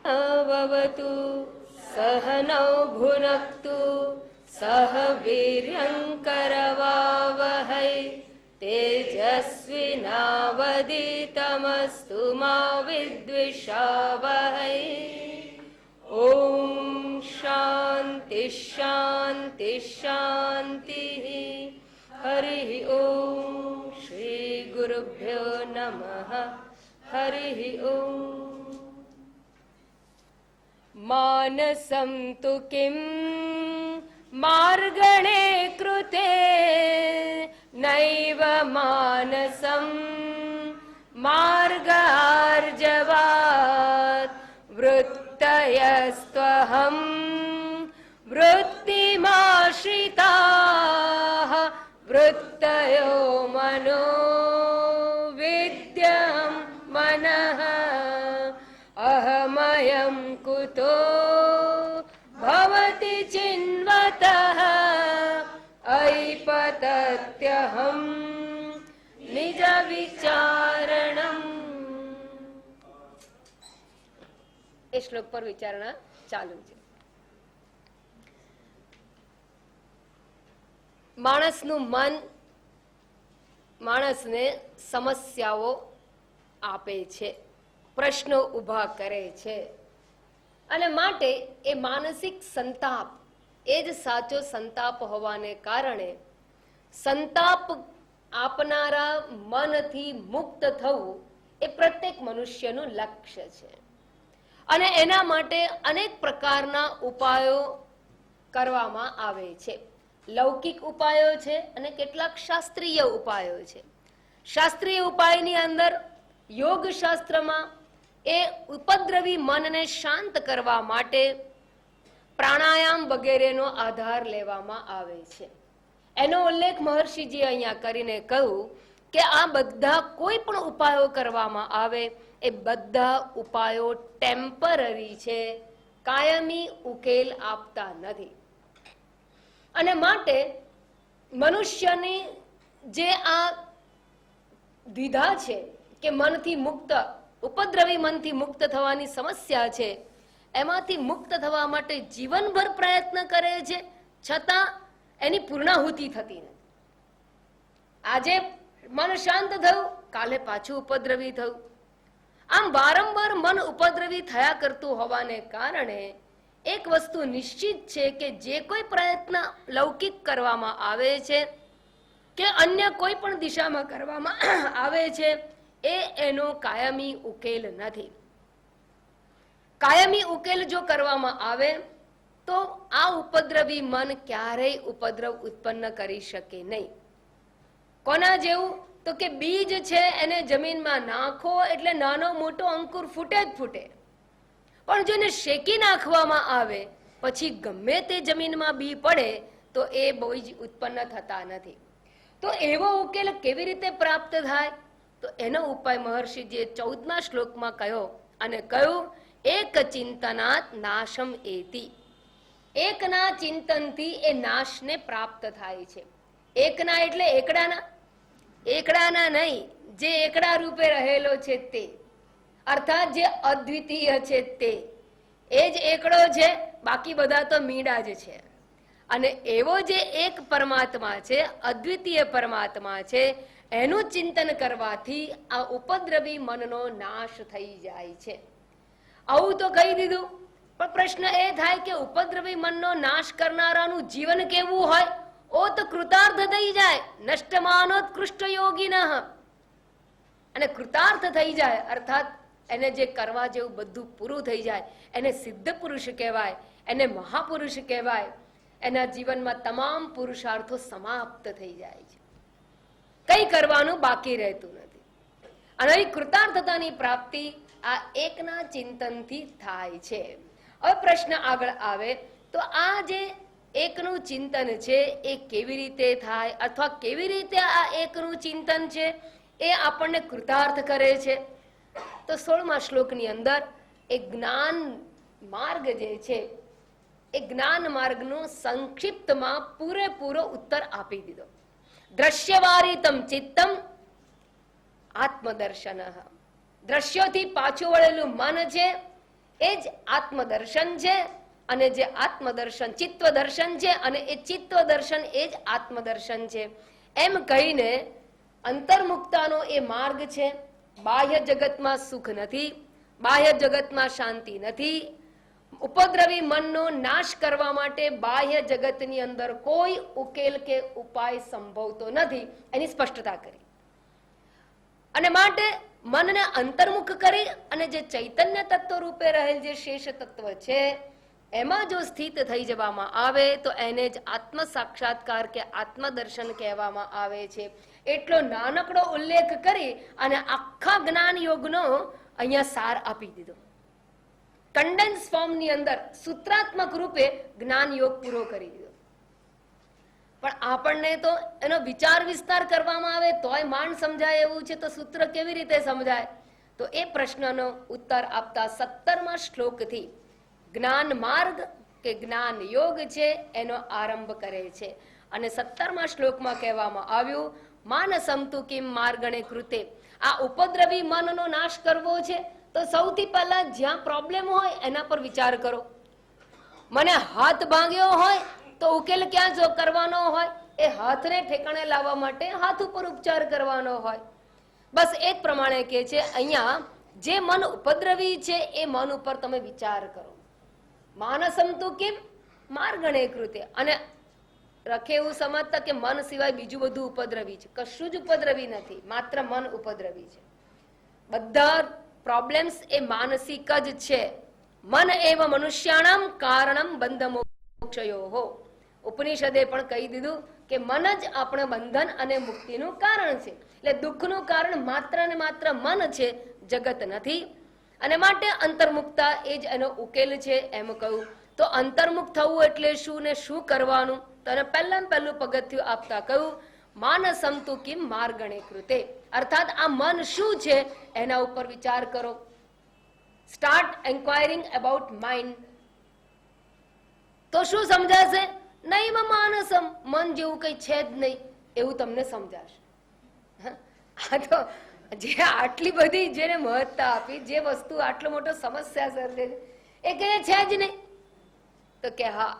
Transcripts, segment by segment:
भवतु सहनौ भुनक्तु सह वीर्यङ्करवावहै तेजस्विनावधीतमस्तु मा विद्विषावहै। ॐ शान्ति शान्ति शान्तिः। हरिः ॐ। श्री गुरुभ्यो नमः। हरिः ॐ। मानसं तु किं मार्गणे कृते नैव मानसं मार्गार्जवात् वृत्तयस्त्वहं वृत्तिमाश्रिताः वृत्तयो मनो विद्यं मनः अहमयं कुतो भवति चिन्वतः ऐपतत्यहं निज विचारणम्। એ શ્લોક પર વિચારણા ચાલુ છે. માણસનું મન માણસને સમસ્યાઓ આપે છે, પ્રશ્નો ઊભા કરે છે અને માટે એ માનસિક સંતાપ એ જ સાચો સંતાપ હોવાને કારણે સંતાપ આપનારા મનથી મુક્ત થવું એ પ્રત્યેક મનુષ્યનું લક્ષ્ય છે અને એના માટે અનેક પ્રકારના ઉપાયો કરવામાં આવે છે. લૌકિક ઉપાયો છે અને કેટલાક શાસ્ત્રીય ઉપાયો છે. શાસ્ત્રીય ઉપાયની અંદર યોગ શાસ્ત્રમાં એ ઉપદ્રવી મનને શાંત કરવા માટે પ્રાણાયામ વગેરેનો આધાર લેવામાં આવે છે. એનો ઉલ્લેખ મહર્ષિજીએ અહીંયા કરીને કહ્યું કે આ બધા કોઈ પણ ઉપાયો કરવામાં આવે એ બધા ઉપાયો ટેમ્પરરી છે, કાયમી ઉકેલ આપતા નથી. અને માટે મનુષ્યની જે આ દ્વિધા છે કે મનથી મુક્ત, ઉપદ્રવી મનથી મુક્ત થવાની સમસ્યા છે, એમાંથી મુક્ત થવા માટે જીવનભર પ્રયત્ન કરે છે, છતાં એની પૂર્ણાહુતિ થતી નથી. આજે મન શાંત થયું, કાલે પાછું ઉપદ્રવી થયું. આમ વારંવાર મન ઉપદ્રવી થયા કરતું હોવાને કારણે એક વસ્તુ નિશ્ચિત છે કે જે કોઈ પ્રયત્ન લૌકિક કરવામાં આવે છે કે અન્ય કોઈ પણ દિશામાં કરવામાં આવે છે એ એનો કાયમી ઉકેલ નથી. કાયમી ઉકેલ જો કરવામાં આવે તો આ ઉપદ્રવી મન ક્યારેય ઉપદ્રવ ઉત્પન્ન કરી શકે નહીં. કોના જેવું? તો કે બીજ છે એને જમીનમાં નાખો એટલે નાનો મોટો અંકુર ફૂટે જ ફૂટે, પણ જો એને શેકી નાખવામાં આવે પછી ગમે તે જમીનમાં બી પડે તો એ બીજ ઉત્પન્ન થતા નથી. તો એવો ઉકેલ કેવી રીતે પ્રાપ્ત થાય? તો એનો ઉપાય મહર્ષિજીએ 14મા શ્લોકમાં કહ્યો અને કહ્યું એક ચિંતનાત નાશમ એતિ. એકના ચિંતનથી એ નાશને પ્રાપ્ત થાય છે. એકના એટલે એકડાના, એકડાના નહીં, જે એકડા રૂપે રહેલો છે તે, અર્થાત જે અદ્વિતીય છે તે, એ જ એકડો છે, બાકી બધા તો મીંડા જ છે. અને એવો જે એક પરમાત્મા છે, અદ્વિતીય પરમાત્મા છે, એનું ચિંતન કરવાથી આ ઉપદ્રવી મનનો નાશ થઈ જાય છે. આવું તો કહી દીધું, પણ પ્રશ્ન એ થાય કે ઉપદ્રવી મનનો નાશ કરનારાનું જીવન કેવું હોય? ઓ તો કૃતાર્થ થઈ જાય, નષ્ટમાનોત્કૃષ્ટ યોગિનઃ. અને કૃતાર્થ થઈ જાય અર્થાત એને જે કરવા જેવું બધું પૂરું થઈ જાય એને સિદ્ધ પુરુષ કહેવાય, એને મહાપુરુષ કહેવાય. એના જીવનમાં તમામ પુરુષાર્થો સમાપ્ત થઈ જાય છે, કઈ કરવાનું બાકી રહેતું નથી. અને અહીં કૃતાર્થતાની પ્રાપ્તિ આ એકના ચિંતનથી થાય છે. હવે પ્રશ્ન આગળ આવે તો આ જે એકનું ચિંતન છે એ કેવી રીતે થાય અથવા કેવી રીતે આ એકનું ચિંતન છે એ આપણને કૃતાર્થ કરે છે? તો 16મા શ્લોકની અંદર એ જ્ઞાન માર્ગ જે છે એ જ્ઞાન માર્ગનો સંક્ષિપ્તમાં પૂરેપૂરો ઉત્તર આપી દીધો. દ્રશ્યવારિતમ ચિત્તમ આત્મદર્શન. દ્રશ્યોથી પાછું વળેલું મન છે એ જ આત્મદર્શન છે, અને જે આત્મદર્શન ચિત્વ દર્શન છે, અને એ ચિત્વ દર્શન એ જ આત્મદર્શન છે. એમ કહીને અંતર્મુક્તાનો એ માર્ગ છે. બાહ્ય જગતમાં સુખ નથી, બાહ્ય જગતમાં શાંતિ નથી. ઉપદ્રવી મનનો નાશ કરવા માટે બાહ્ય જગતની અંદર કોઈ ઉકેલ કે ઉપાય સંભવતો નથી, એની સ્પષ્ટતા કરી. અને માટે મનને અંતર્મુખ કરી અને જે ચૈતન્ય તત્વ રૂપે રહેલ જે શેષ તત્વ છે એમાં જો સ્થિત થઈ જવામાં આવે તો એને જ આત્મ સાક્ષાત્કાર કે આત્મદર્શન કહેવામાં આવે છે. એટલો નાનકડો ઉલ્લેખ કરી અને આખા જ્ઞાન યોગનો અહીંયા સાર આપી દીધો. કન્ડેન્સ ફોર્મની અંદર સૂત્રાત્મક રૂપે જ્ઞાન યોગ પૂરો કરી દીધો. પણ આપણને તો એનો વિચાર વિસ્તાર કરવામાં આવે તોય માંડ સમજાય એવું છે, તો સૂત્ર કેવી રીતે સમજાય? તો એ પ્રશ્નનો ઉત્તર આપતા 17મા શ્લોકથી જ્ઞાન માર્ગ કે જ્ઞાન યોગ છે એનો આરંભ કરે છે. અને 17મા શ્લોકમાં કહેવામાં આવ્યું, માનસમ તુ કિમ માર્ગણે કૃતે. આ ઉપદ્રવી મનનો નાશ કરવો છે તો સૌથી પહેલા જ્યાં પ્રોબ્લેમ હોય એના પર વિચાર કરો. મને હાથ ભાંગ્યો હોય તો ઉકેલ ક્યાં જો કરવાનો હોય? એ હાથને ઠેકાણે લાવવા માટે હાથ ઉપર ઉપચાર કરવાનો હોય. બસ એ જ પ્રમાણે કે છે અહીંયા, જે મન ઉપદ્રવી છે એ મન ઉપર તમે વિચાર કરો. માનસમ તુ કિમ માર્ગણે કૃતે. અને રખે એવું સમજતા કે મન સિવાય બીજું બધું ઉપદ્રવી છે. કશું જ ઉપદ્રવી નથી, માત્ર મન ઉપદ્રવી છે. બધા પ્રોબ્લેમ્સ એ માનસિક જ છે. મન એવ મનુષ્યાણામ કારણમ બંધ મોક્ષયોઃ. ઉપનિષદે પણ કહી દીધું કે મન જ આપણે બંધન અને મુક્તિનું કારણ છે. એટલે દુઃખનું કારણ માત્ર ને માત્ર મન છે, જગત નથી. અને માટે અંતર્મુક્તા એ જ એનો ઉકેલ છે એમ કહ્યું. તો અંતર્મુખ થવું એટલે શું ને શું કરવાનું? તો એને પહેલું પગથિયું આપતા કહ્યું, માનસમ તુ કિમ માર્ગણે કૃતે. અર્થાત આ મન શું છે એના ઉપર વિચાર કરો. Start enquiring about mind. તો શું સમજાશે? નહીં માનસમ, મન જેવું કઈ છે જ નહીં એવું તમને સમજાશે. આ તો જે આટલી બધી જેને મહત્તા આપી, જે વસ્તુ આટલો મોટો સમસ્યા સર્જે છે એ કહે છે જ નહીં. તો કે હા,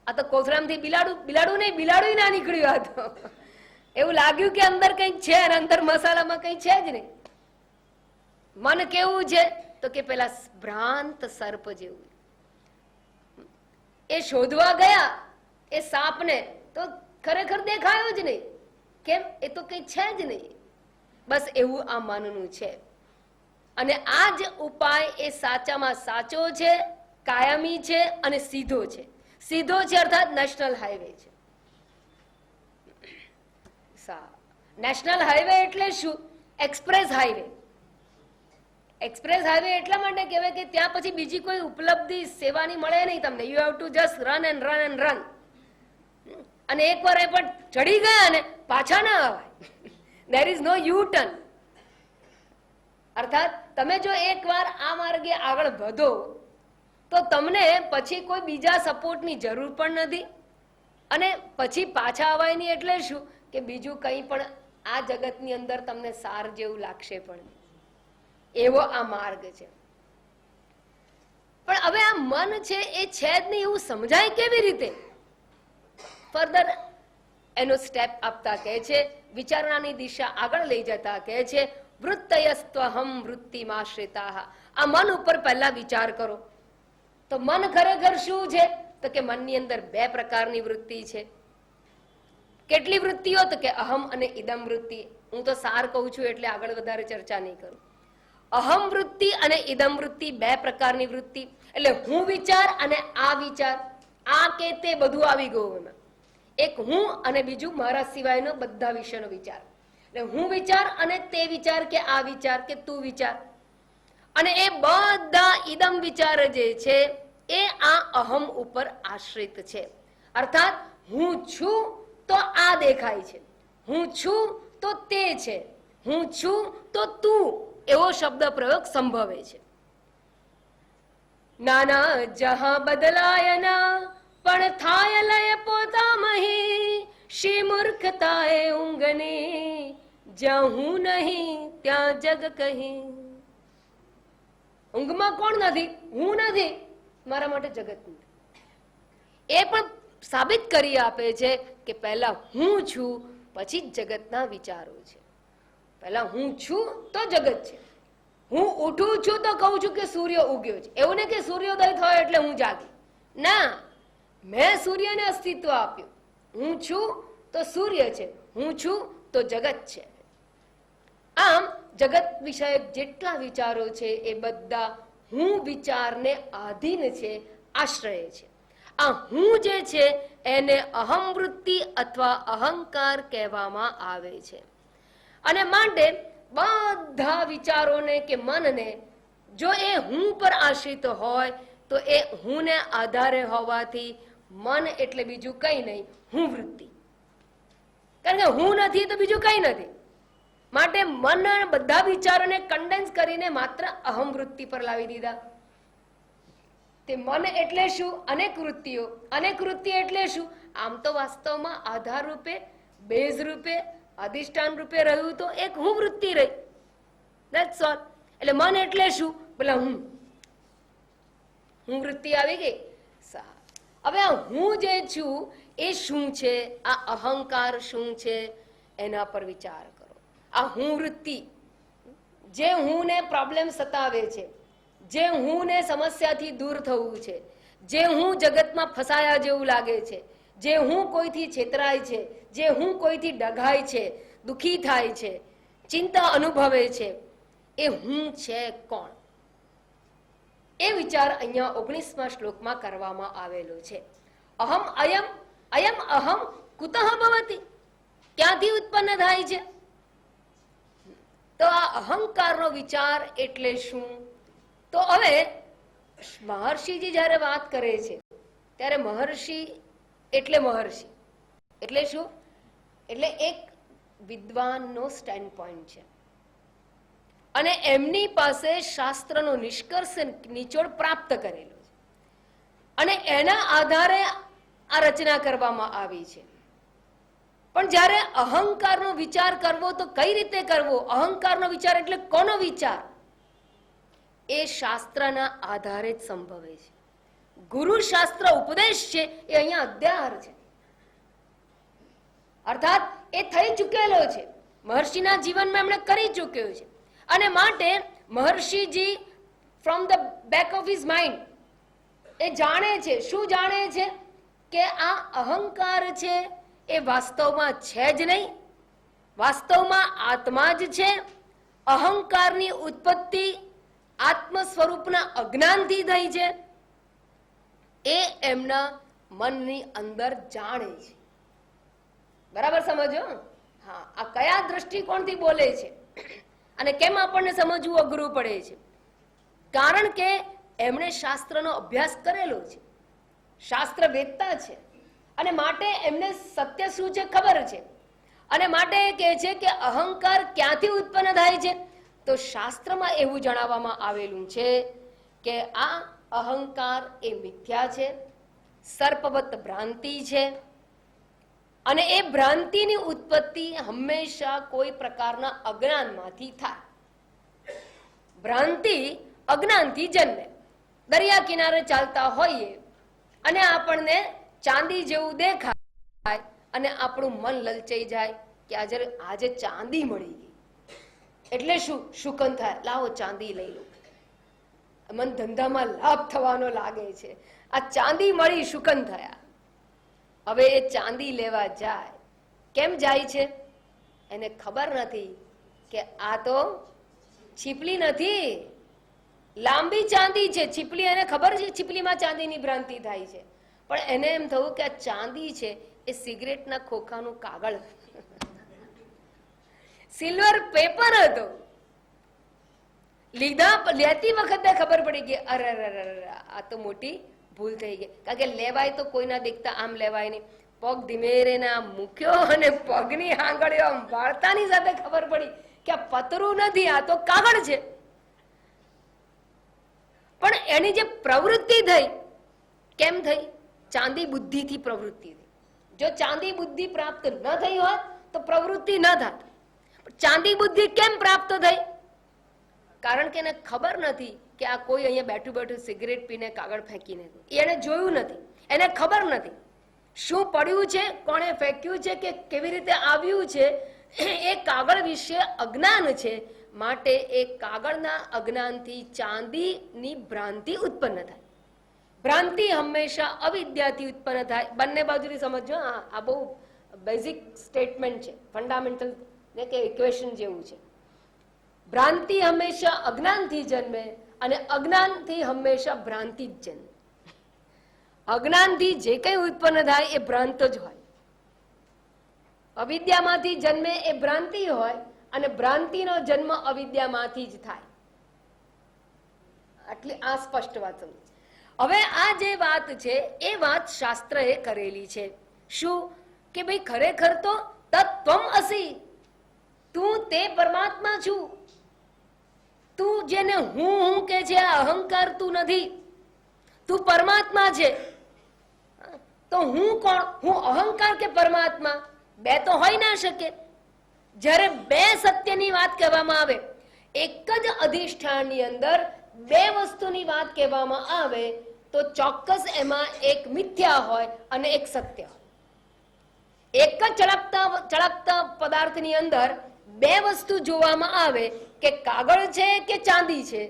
આ તો કોથળામાંથી બિલાડું નહીં, બિલાડું ના નીકળ્યું. આ તો એવું લાગ્યું કે અંદર કંઈક છે અને અંદર મસાલામાં કંઈ છે જ નહીં. મન કેવું છે? તો કે પેલા ભ્રાંત સર્પ જેવું. એ શોધવા ગયા એ સાપને તો ખરેખર દેખાયો જ નહીં. કેમ? એ તો કંઈ છે જ નહીં. બસ એવું આ મનનું છે. અને આ જ ઉપાય એ સાચામાં સાચો છે, કાયમી છે અને સીધો છે. સીધો છે અર્થાત નેશનલ હાઈવે છે. નેશનલ હાઈવે એટલે શું? Express highway. એક્સપ્રેસ હાઈવે એટલા માટે કહેવાય કે ત્યાં પછી બીજી કોઈ ઉપલબ્ધિ સેવાની મળે નહીં તમને. You have to just run and run and run. અને એકવાર એ પણ ચડી ગયા ને પાછા ના આવાય. There is no U turn. અર્થાત તમે જો એકવાર આ માર્ગે આગળ વધો તો તમને પછી કોઈ બીજા સપોર્ટની જરૂર પણ નથી. અને પછી પાછા આવાય નહીં એટલે શું કે બીજું કંઈ પણ આ જગતની અંદર તમને સાર જેવું લાગશે પણ. એવો આ માર્ગ છે. પણ હવે આ મન છે એ છે જ નહીં એવું સમજાય કેવી રીતે? ફર્ધર એનો સ્ટેપ આપતા કહે છે, વિચારણાની દિશા આગળ લઈ જતા કહે છે, વૃત્તયસ્ત્વહમ વૃત્તિમાશ્રિતાઃ. આ મન ઉપર પહેલા વિચાર કરો. તો મન ખરેખર શું છે? તો કે મનની અંદર બે પ્રકારની વૃત્તિ છે. કેટલી વૃત્તિઓ? તો કે અહમ અને ઇદમ વૃત્તિ. હું તો સાર કહું છું એટલે આગળ વધારે ચર્ચા નહીં કરું. અહમ વૃત્તિ અને ઇદમ વૃત્તિ બે પ્રકારની વૃત્તિ. એટલે હું વિચાર અને આ વિચાર, આ કે તે બધું આવી ગયું એમાં. એક હું અને બીજું મારા સિવાયનો બધા વિષયનો વિચાર. એટલે હું વિચાર અને તે વિચાર કે આ વિચાર કે તું વિચાર. અને એ બધા ઇદમ વિચાર જે છે એ આ અહમ ઉપર આશ્રિત છે. અર્થાત હું છું તો આ દેખાય છે, હું છું તો તે છે, હું છું તો તું, એવો શબ્દ પ્રયોગ સંભવે છે. નાના જહાં બદલાયના પણ થાય લય પોતામહી. શી મૂર્ખતાએ ઊંઘની, જ્યાં હું નહીં ત્યાં જગ કહી. ઊંઘમાં કોણ નથી? હું નથી, મારા માટે જગત નથી. એ પણ સાબિત કરી આપે છે કે પહેલા હું છું, પછી જગતના વિચારો છે. પહેલા હું છું તો જગત છે. હું ઉઠું છું તો કહું છું કે સૂર્ય ઉગ્યો છે. એવું નહીં કે સૂર્યોદય થયો એટલે હું જાગી. ના, મેં સૂર્યને અસ્તિત્વ આપ્યું. હું છું તો સૂર્ય છે, હું છું તો જગત છે. આમ જગત વિષયક જેટલા વિચારો છે એ બધા હું વિચારને આધીન છે, આશ્રય છે. આ હું જે છે એને અહમ વૃત્તિ અથવા અહંકાર કહેવામાં આવે છે. અને માટે બધા વિચારોને કે મનને જો એ હું પર આશ્રિત હોય તો એ હુંને આધારે હોવાથી મન એટલે બીજું કંઈ નહીં, હું વૃત્તિ. કારણ કે હું નથી તો બીજું કંઈ નથી. માટે મન બધા વિચારોને કન્ડેન્સ કરીને માત્ર અહમ વૃત્તિ પર લાવી દીધા. તે મન એટલે શું? અનેક વૃત્તિઓ. અનેક વૃત્તિ એટલે શું? આમ તો વાસ્તવમાં આધાર રૂપે, બેઝ રૂપે, અધિષ્ઠાન રૂપે રહ્યું તો એક હું વૃત્તિ રહી. That's all. એટલે મન એટલે શું? પેલા હું વૃત્તિ આવી ગઈ. હવે આ હું જે છું એ શું છે? આ અહંકાર શું છે? એના પર વિચાર કરો. આ હું વૃત્તિ જે હું ને પ્રોબ્લેમ સતાવે છે, જે હું ને સમસ્યાથી દૂર થવું છે, જે હું જગતમાં ફસાયા જેવું લાગે છે, જે હું કોઈથી છેતરાય છે, જે હું કોઈથી ડઘાય છે, દુખી થાય છે, ચિંતા અનુભવે છે, એ હું છે કોણ? એ વિચાર અહીંયા 19મા શ્લોકમાં કરવામાં આવેલો છે. અહમ અયમ અયમ અહમ કુતઃ ભવતિ, ક્યાંથી ઉત્પન્ન થાય છે? તો આ અહંકારનો વિચાર એટલે શું? તો હવે મહર્ષિજી જ્યારે વાત કરે છે ત્યારે મહર્ષિ એટલે શું? એટલે એક વિદ્વાનનો સ્ટેન્ડ પોઈન્ટ છે અને એમની પાસે શાસ્ત્રનો નિષ્કર્ષ નિચોડ પ્રાપ્ત કરેલો છે અને એના આધારે આ રચના કરવામાં આવી છે. પણ જ્યારે અહંકારનો વિચાર કરવો તો કઈ રીતે કરવો? અહંકારનો વિચાર એટલે કોનો વિચાર? એ શાસ્ત્રના આધારે જ સંભવે છે. ગુરુ શાસ્ત્ર ઉપદેશ છે એ અહીંયા અધ્યાહાર છે, અર્થાત એ થઈ ચૂકેલો છે, મહર્ષિના જીવનમાં એમણે કરી ચૂક્યો છે. અને માટે મહર્ષિજી from the back of his mind એ જાણે છે. શું જાણે છે? કે આ અહંકાર છે એ વાસ્તવમાં છે જ નહીં, વાસ્તવમાં આત્મા જ છે. અહંકારની ઉત્પત્તિ આત્મ સ્વરૂપના અજ્ઞાનથી થઈ છે. એ એમના મનની અંદર જાણે છે. બરાબર સમજો? હા, આ કયા દ્રષ્ટિકોણથી બોલે છે અને કેમ આપણને સમજવું અઘરું પડે છે? કારણ કે એમણે શાસ્ત્રનો અભ્યાસ કરેલો છે, શાસ્ત્ર વેદતા છે અને માટે એમને સત્ય શું છે ખબર છે. અને માટે કહે છે કે અહંકાર ક્યાંથી ઉત્પન્ન થાય છે? તો શાસ્ત્રમાં એવું જણાવવામાં આવેલું છે કે આ અહંકાર એ મિથ્યા છે, સર્પવત ભ્રાંતિ છે અને એ ભ્રાંતિની ઉત્પત્તિ હંમેશા કોઈ પ્રકારના અજ્ઞાનમાંથી થાય. ભ્રાંતિ અજ્ઞાનથી જન્મે. દરિયા કિનારે ચાલતા હોઈએ અને આપણને ચાંદી જેવું દેખાય અને આપણું મન લલચાઈ જાય કે આજે ચાંદી મળી ગઈ એટલે શું શુકન થાય, લાવો ચાંદી લઈ લો. મન ધંધામાં લાભ થવાનો લાગે છે, આ ચાંદી મળી, શુકન થયા. હવે એ ચાંદી લેવા જાય. કેમ જાય છે? એને ખબર નથી કે આ તો છીપલી નથી, લાંબી ચાંદી છે. છીપલી એને ખબર છે છીપલીમાં ચાંદીની ભ્રાંતિ થાય છે, પણ એને એમ થયું કે આ ચાંદી છે એ સિગરેટના ખોખાનું કાગળ, સિલ્વર પેપર હતો. લેતી વખતે ખબર પડી ગઈ અરે આ તો મોટી ભૂલ થઈ ગઈ. કારણ કે લેવાય તો કોઈના દેખતા આમ લેવાય નહીં. પગ ધીમેરે આમ મૂક્યો અને પગની આંગળીઓ આમ વાળતાની સાથે ખબર પડી કે આ પતરું નથી, આ તો કાગળ છે. પણ એની જે પ્રવૃત્તિ થઈ, કેમ થઈ? ચાંદી બુદ્ધિથી પ્રવૃત્તિ થઈ. જો ચાંદી બુદ્ધિ પ્રાપ્ત ન થઈ હોત તો પ્રવૃત્તિ ન થાત. ચાંદી બુદ્ધિ કેમ પ્રાપ્ત થઈ? કારણ કે એને ખબર નથી કે આ કોઈ અહીંયા બેઠું બેઠું સિગરેટ પીને કાગળ ફેંકીને એને જોયું નથી, એને ખબર નથી શું પડ્યું છે, કોણે ફેંક્યું છે કે કેવી રીતે આવ્યું છે, એ કાગળ વિશે અજ્ઞાન છે. માટે એ કાગળના અજ્ઞાનથી ચાંદીની ભ્રાંતિ ઉત્પન્ન થાય. ભ્રાંતિ હંમેશા અવિદ્યાથી ઉત્પન્ન થાય. બંને બાજુથી સમજો. આ બહુ બેઝિક સ્ટેટમેન્ટ છે, ફંડામેન્ટલ ને કે ઇક્વેશન જેવું છે. ભ્રાંતિ હંમેશા અજ્ઞાનથી જન્મે અને અજ્ઞાનથી હંમેશા ભ્રાંતિ જ જન્મે. અજ્ઞાનથી જે કંઈ ઉત્પન્ન થાય એ ભ્રાંત જ હોય. અવિદ્યામાંથી જન્મે એ ભ્રાંતિ હોય અને ભ્રાંતિનો જન્મ અવિદ્યામાંથી જ થાય. આટલી આ સ્પષ્ટ વાત સમજ. હવે આ જે વાત છે એ વાત શાસ્ત્રએ કરેલી છે. શું કે ભાઈ ખરેખર તો તત્વમ અસી, તું તે પરમાત્મા છું. તું જેને હું કે છે આ અહંકાર તું નથી, તું પરમાત્મા છે. તો હું કોણ? હું અહંકાર કે પરમાત્મા? બે તો હોય ના શકે. જ્યારે બે સત્યની વાત કહેવામાં આવે, એક જ અધિષ્ઠાનની અંદર બે વસ્તુની વાત કહેવામાં આવે તો ચોક્કસ એમાં એક મિથ્યા હોય અને એક સત્ય હોય. એક જ ચળકતા પદાર્થની અંદર બે વસ્તુ જોવામાં આવે કે કાગળ છે કે ચાંદી છે,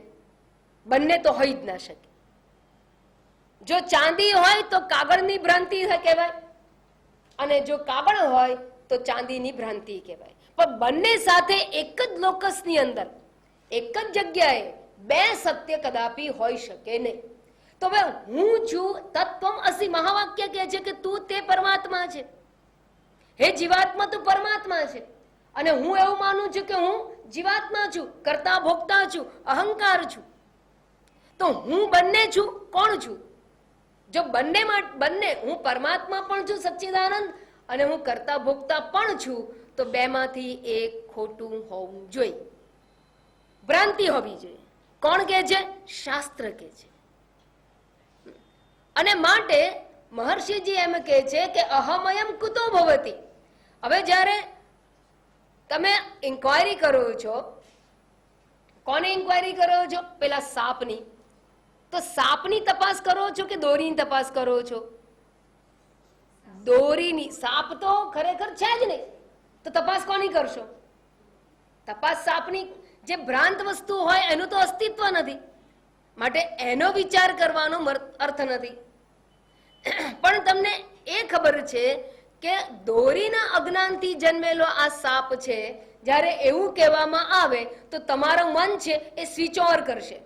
બંને તો હોય જ ના શકે. જો ચાંદી હોય તો કાગળની ભ્રાંતિ કહેવાય અને જો કાગળ હોય તો ચાંદીની ભ્રાંતિ કહેવાય. પણ બંને સાથે એક જ લોકસની અંદર એક જ જગ્યાએ બે સત્ય કદાપી હોઈ શકે નહીં. તો હવે હું છું તત્વમ અસી મહાવાક્ય કહે છે કે તું તે પરમાત્મા છે. હે જીવાત્મા તું પરમાત્મા છે અને હું એવું માનું છું કે હું જીવાત્મા છું, કર્તા ભોગતા છું, અહંકાર છું. તો હું બંને છું. કોણ છું? જો બંને હું પરમાત્મા પણ છું સચ્ચિદાનંદ અને હું કર્તા ભોગતા પણ છું, તો બેમાંથી એક ખોટું હોવું જોઈએ, ભ્રાંતિ હોવી જોઈએ. કોણ કહે છે? શાસ્ત્ર કહે છે. અને માટે મહર્ષિજી એમ કહે છે કે અહમયમ કુતો ભવતી. હવે જ્યારે તમે ઇન્ક્વાયરી કરો છો, કોને ઇન્ક્વાયરી કરો છો? પેલા સાપની. તો સાપની તપાસ કરો છો કે દોરીની તપાસ કરો છો? દોરીની. સાપ તો ખરેખર છે જ નહીં, તો તપાસ કોની કરશો? તપાસ સાપની. જે ભ્રાંત વસ્તુ હોય એનું તો અસ્તિત્વ નથી, માટે એનો વિચાર કરવાનો અર્થ નથી. પણ તમને એ ખબર છે કે દોરીના અજ્ઞાનથી જન્મેલો આ સાપ છે. જ્યારે એવું કહેવામાં આવે તો તમારું મન છે એ સ્વિચ ઓવર કરશે.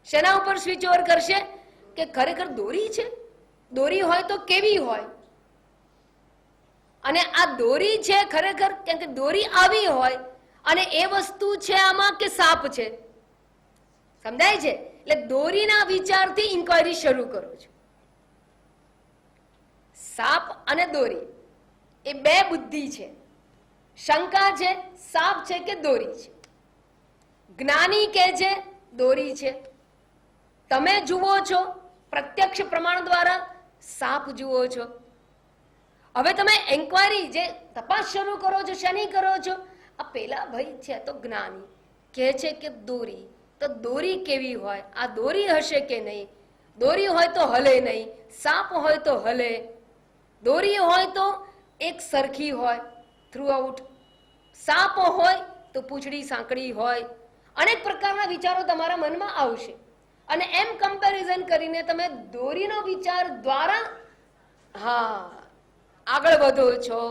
શેના ઉપર સ્વિચ ઓવર કરશે? કે ખરેખર દોરી છે. દોરી હોય તો કેવી હોય? અને આ દોરી છે ખરેખર, કેમ કે દોરી આવી હોય અને એ વસ્તુ છે આમાં કે સાપ છે. સમજાય છે? એટલે દોરીના વિચારથી ઇન્ક્વાયરી શરૂ કરો છો. સાપ અને દોરી એ બે બુદ્ધિ છે. શંકા છે સાપ છે કે દોરી છે. જ્ઞાની કહે છે દોરી છે. તમે જુઓ છો પ્રત્યક્ષ પ્રમાણ દ્વારા સાપ જુઓ છો. હવે તમે એન્ક્વાયરી જે તપાસ શરૂ કરો છો, શેની કરો છો? આ પેલા ભાઈ છે તો જ્ઞાની કહે છે કે દોરી, તો દોરી કેવી હોય? આ દોરી હશે કે નહીં? દોરી હોય તો હલે નહીં, સાપ હોય તો હલે. દોરી હોય તો એક સરખી હોય થ્રુ આઉટ, સાપ હોય તો પૂંછડી સાંકડી હોય. અનેક પ્રકારના વિચારો તમારા મનમાં આવશે અને એમ કમ્પેરિઝન કરીને તમે દોરીનો વિચાર દ્વારા આગળ વધો છો.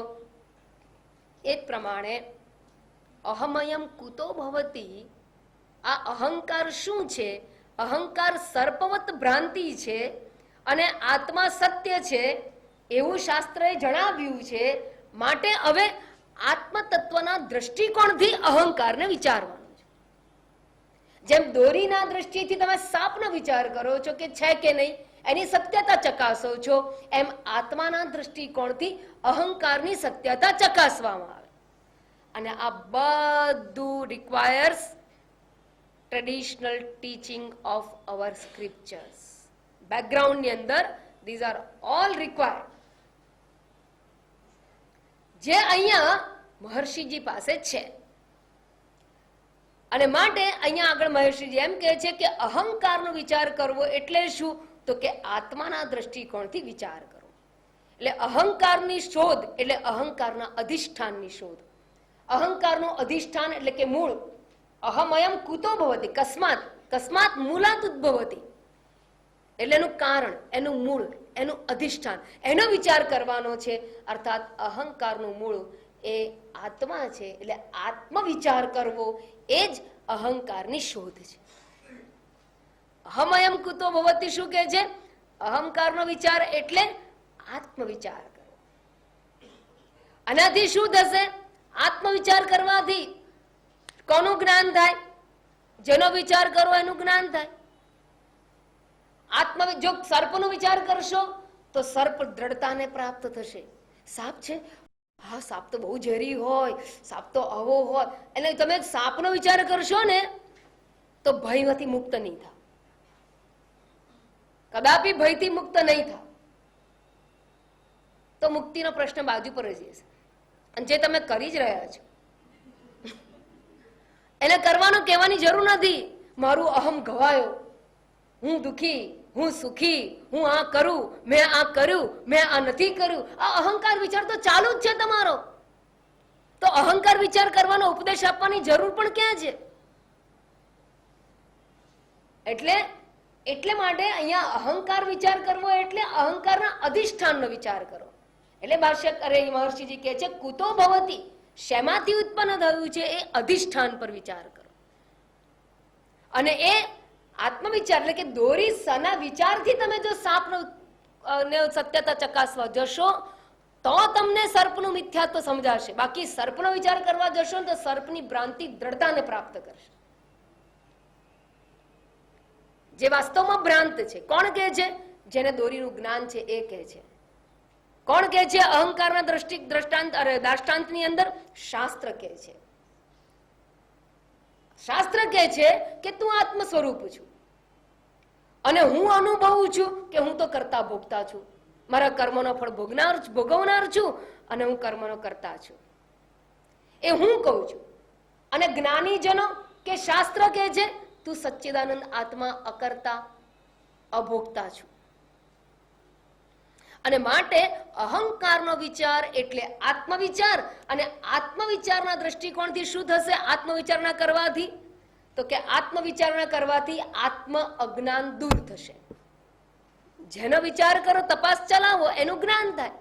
એ જ પ્રમાણે અહમયમ કુતો ભવતી, આ અહંકાર શું છે? અહંકાર સર્પવત ભ્રાંતિ છે અને આત્મા સત્ય છે એવું શાસ્ત્રએ જણાવ્યું છે. માટે હવે આત્મ તત્વના દ્રષ્ટિકોણથી અહંકારને વિચારવાનું છે. જેમ દોરીના દ્રષ્ટિથી તમે સાપનો વિચાર કરો છો કે છે કે નહીં, એની સત્યતા ચકાસો છો, એમ આત્માના દ્રષ્ટિકોણથી અહંકારની સત્યતા ચકાસવામાં આવે. અને આ બધું requires traditional teaching of our scriptures. બેકગ્રાઉન્ડની અંદર ધીઝ આર ઓલ રિક્વાયર્ડ. જે અહીંયા મહર્ષિજી પાસે છે. અને માટે અહીંયા આગળ મહર્ષિજી એમ કહે છે કે અહંકારનો વિચાર કરવો એટલે શું, તો કે આત્માના દ્રષ્ટિકોણથી વિચાર કરવો. એટલે અહંકારની શોધ એટલે અહંકારના અધિષ્ઠાનની શોધ. અહંકારનું અધિષ્ઠાન એટલે કે મૂળ. અહમયમ કુતો ભવતી, કસ્માત, કસ્માત મૂલાત ઉદ્ભવતી, એટલે એનું કારણ, એનું મૂળ, એનું અધિષ્ઠાન, એનો વિચાર કરવાનો છે. અર્થાત અહંકારનું મૂળ એ આત્મા છે. એટલે આત્મ વિચાર કરવો એ જ અહંકારની શોધ છે. અહમયમ કુતો ભવતી શું કહે છે? અહંકારનો વિચાર એટલે આત્મ વિચાર કરવો. આનાથી શું થશે? આત્મ વિચાર કરવાથી કોનું જ્ઞાન થાય? જેનો વિચાર કરો એનું જ્ઞાન થાય. જો સર્પનો વિચાર કરશો તો સર્પ દ્રઢતાને પ્રાપ્ત થશે. સાપ છે, હા સાપ તો બહુ ઝેરી હોય, સાપ તો આવો હોય, એટલે તમે સાપનો વિચાર કરશો ને તો ભયમાંથી મુક્ત નહીં થાવ, કદાપી ભયથી મુક્ત નહીં થાવ, તો મુક્તિનો પ્રશ્ન બાજુ પર જ રહેશે. અને જે તમે કરી જ રહ્યા છો એને કરવાનું કહેવાની જરૂર નથી. મારું અહમ ગવાયો, હું દુખી, હું સુખી, હું આ કરું, મેં આ કર્યું, મેં આ નથી કર્યું, આ અહંકાર વિચાર તો ચાલુ જ છે તમારો. તો અહંકાર વિચાર કરવાનો ઉપદેશ આપવાની જરૂર પણ ક્યાં છે? એટલે માટે અહીંયા અહંકાર વિચાર કરવો એટલે અહંકારના અધિષ્ઠાનનો વિચાર કરો. એટલે મહર્ષિજી કહે છે કુતો ભવતી, શેમાંથી ઉત્પન્ન થયું છે એ અધિષ્ઠાન પર વિચાર કરો. અને એ આત્મવિચાર એટલે કે દોરી સના વિચારથી તમે જો સાપનો સત્યતા ચકાસવા જશો તો તમને સર્પનું મિથ્યાત્વ સમજાશે. બાકી સર્પનો વિચાર કરવા જશો તો સર્પની ભ્રાંતિ દ્રઢતાને પ્રાપ્ત કરશે, જે વાસ્તવમાં ભ્રાંત છે. કોણ કહે છે? જેને દોરીનું જ્ઞાન છે એ કહે છે. કોણ કહે છે? અહંકારના દ્રષ્ટાંતની અંદર શાસ્ત્ર કહે છે. શાસ્ત્ર કહે છે કે તું આત્મ સ્વરૂપ છું અને હું અનુભવું છું કે હું તો કરતા ભોગતા છું, મારા કર્મનો ફળ ભોગવનાર છું અને હું કર્મનો કરતા છું, એ હું કહું છું. અને જ્ઞાનીજનો કે શાસ્ત્ર કહે છે તું સચ્ચિદાનંદ આત્મા અકર્તા અભોગતા છું. અને માટે અહંકારનો વિચાર એટલે આત્મવિચાર. અને આત્મવિચારના દ્રષ્ટિકોણથી શું થશે? આત્મવિચારણા કરવાથી તો કે આત્મવિચારણા કરવાથી આત્મ અજ્ઞાન દૂર થશે. જેનો વિચાર કરો, તપાસ ચલાવો, એનું જ્ઞાન થાય.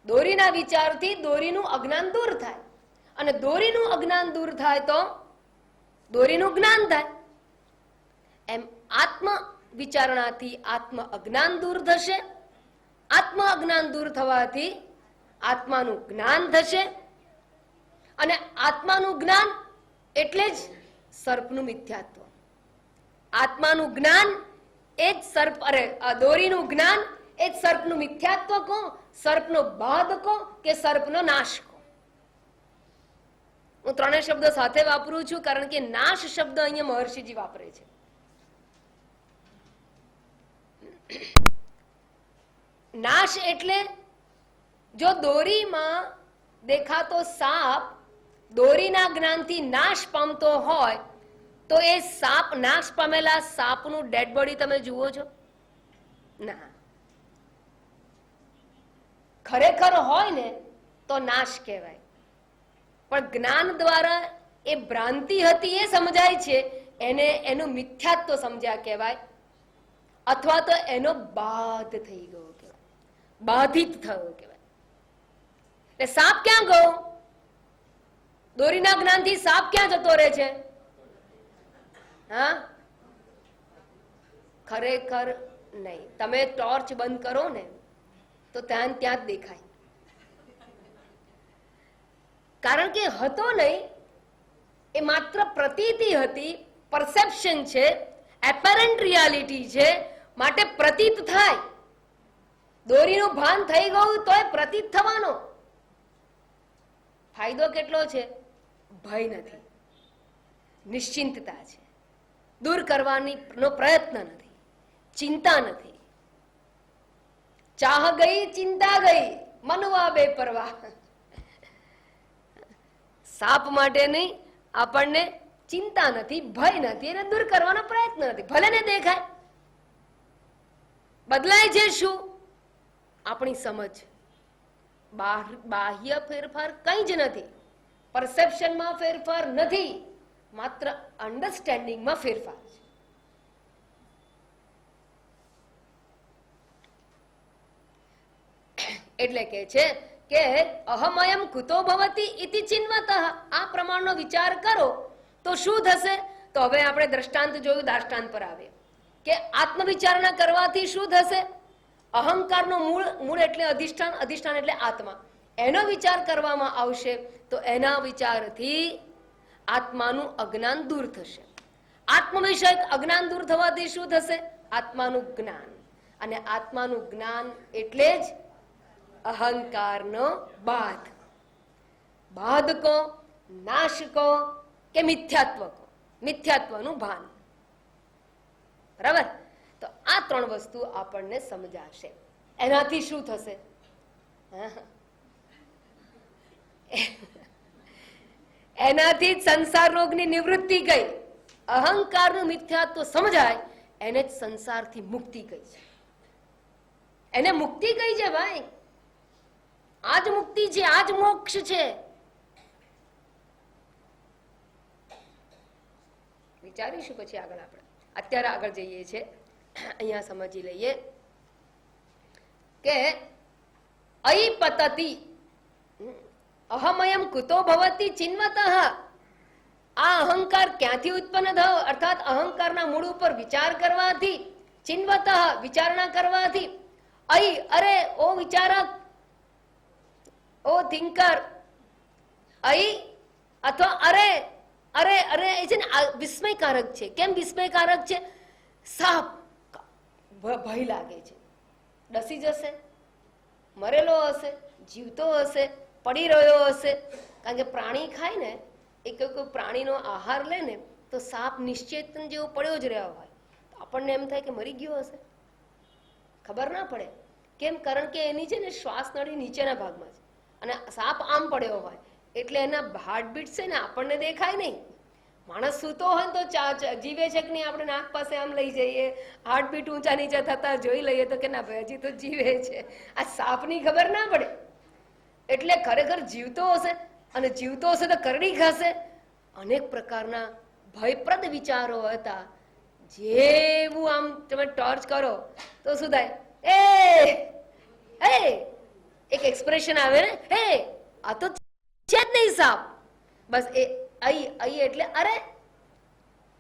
દોરીના વિચારથી દોરીનું અજ્ઞાન દૂર થાય અને દોરીનું અજ્ઞાન દૂર થાય તો દોરીનું જ્ઞાન થાય. એમ આત્મ વિચારણાથી આત્મ અજ્ઞાન દૂર થશે. આત્મ અજ્ઞાન દૂર થવાથી આત્માનું જ્ઞાન થશે અને આત્માનું જ્ઞાન એટલે જ સર્પનું મિથ્યાત્વ. આત્માનું જ્ઞાન એ જ સર્પ, દોરીનું જ્ઞાન એ જ સર્પનું મિથ્યાત્વ કહો, સર્પનો બાદ કહો કે સર્પનો નાશ કહો. હું ત્રણેય શબ્દો સાથે વાપરું છું કારણ કે નાશ શબ્દ અહીંયા મહર્ષિજી વાપરે છે. નાશ એટલે જો દોરીમાં દેખાતો સાપ દોરીના જ્ઞાનથી નાશ પામતો હોય તો એ સાપ, નાશ પામેલા સાપનું ડેડ બોડી તમે જુઓ છો? ના. ખરેખર હોય ને તો નાશ કહેવાય, પણ જ્ઞાન દ્વારા એ ભ્રાંતિ હતી એ સમજાય છે, એને એનું મિથ્યાત્વ સમજ્યા કહેવાય, અથવા તો એનો બાધ થઈ ગયો કહેવાય, બાધિત થયો કહેવાય. એટલે સાપ ક્યાં ગયો? દોરીના જ્ઞાનથી સાપ ક્યાં જતો રહે છે? હા, ખરેખર નહીં. તમે ટોર્ચ બંધ કરો ને તો ત્યાં જ દેખાય, કારણ કે હતો નહીં, એ માત્ર પ્રતીતિ હતી, પરસેપ્શન છે, એપરન્ટ રિયાલિટી છે, માટે પ્રતીત થાય. દોરીનું ભાન થઈ ગયું તો એ પ્રતીત થવાનો. ફાયદો કેટલો છે? ભય નથી, નિશ્ચિંતતા છે, દૂર કરવાની નો પ્રયત્ન નથી, ચિંતા નથી. ચાહ ગઈ ચિંતા ગઈ, મનવા બેપરવાહ. સાપ માટે નહીં, આપણને ચિંતા નથી, ભય નથી, એને દૂર કરવાનો પ્રયત્ન નથી. ભલે ને દેખાય. બદલાય છે શું? આપણી સમજ. બાહ્ય ફેરફાર કંઈ જ નથી. પરસેપ્શનમાં ફેરફાર નથી, માત્ર અન્ડરસ્ટેન્ડિંગમાં ફેરફાર છે. એટલે કે છે કે અહમયમ કુતો ભવતી ઇતિ ચિન્વતઃ. આ પ્રમાણનો વિચાર કરો તો શું થશે? તો હવે આપણે દ્રષ્ટાંત જોયું, દાષ્ટાંત પર આવે કે આત્મવિચારણા કરવાથી શું થશે? અહંકારનો મૂળ એટલે અધિષ્ઠાન, અધિષ્ઠાન એટલે આત્મા. એનો વિચાર કરવામાં આવશે તો એના વિચારથી આત્માનું અજ્ઞાન દૂર થશે. આત્મવિષયક અજ્ઞાન દૂર થવાથી શું થશે? આત્માનું જ્ઞાન. અને આત્માનું જ્ઞાન એટલે જ અહંકારનો બાધ. બાધ કો, નાશ કો કે મિથ્યાત્વ કો. મિથ્યાત્વનું ભાન. બરાબર? તો આ ત્રણ વસ્તુ આપણને સમજાશે. એનાથી શું થશે? એનાથી સંસાર રોગની નિવૃત્તિ ગઈ. અહંકારનું મિથ્યાત્વ સમજાય એને જ સંસારથી મુક્તિ ગઈ છે. એને મુક્તિ ગઈ છે ભાઈ. આજ મુક્તિ છે, આજ મોક્ષ છે. વિચારીશું પછી આગળ. આપણે અત્યારે આગળ જઈએ છીએ, અહીંયા સમજી લઈએ કે અયી પતતિ અહમયમ કુતો ભવતી ચિન્વતઃ. આ અહંકાર ક્યાંથી ઉત્પન્ન થયો? અર્થાત અહંકારના મૂળ ઉપર વિચાર કરવાથી, ચિન્વતઃ વિચારણા કરવાથી, અયી અરે ઓ વિચારક, ઓ થિંકર, અયી અથવા અરે અરે અરે એ છે ને વિસ્મયકારક છે. કેમ વિસ્મયકારક છે? સાપ ભય લાગે છે. ડસી જશે, મરેલો હશે, જીવતો હશે, પડી રહ્યો હશે. કારણ કે પ્રાણી ખાય ને, એક કોઈ પ્રાણીનો આહાર લે ને તો સાપ નિશ્ચેતન જેવો પડ્યો જ રહ્યો હોય. આપણને એમ થાય કે મરી ગયો હશે, ખબર ના પડે. કેમ? કારણ કે એની છે ને શ્વાસ નળી નીચેના ભાગમાં છે અને સાપ આમ પડ્યો હોય એટલે એના હાર્ટબીટ છે ને આપણને દેખાય નહીં. માણસ સૂતો હોય તો જીવે છે કે નહીં, આપણે નાક પાસે આમ લઈ જઈએ, હાર્ટબીટ ઊંચા નીચે થતા જોઈ લઈએ તો કે ના ભાઈ હજી તો જીવે છે. આ સાપની ખબર ના પડે. એટલે ખરેખર જીવતો હશે, અને જીવતો હશે તો કરડી ખાશે. અનેક પ્રકારના ભયપ્રદ વિચારો હતા. જેવું આમ તમે ટોર્ચ કરો તો શું થાય? એ એક એક્સપ્રેશન આવે ને, હે આ તો છે જ નહીં સાપ. બસ એ અહી એટલે અરે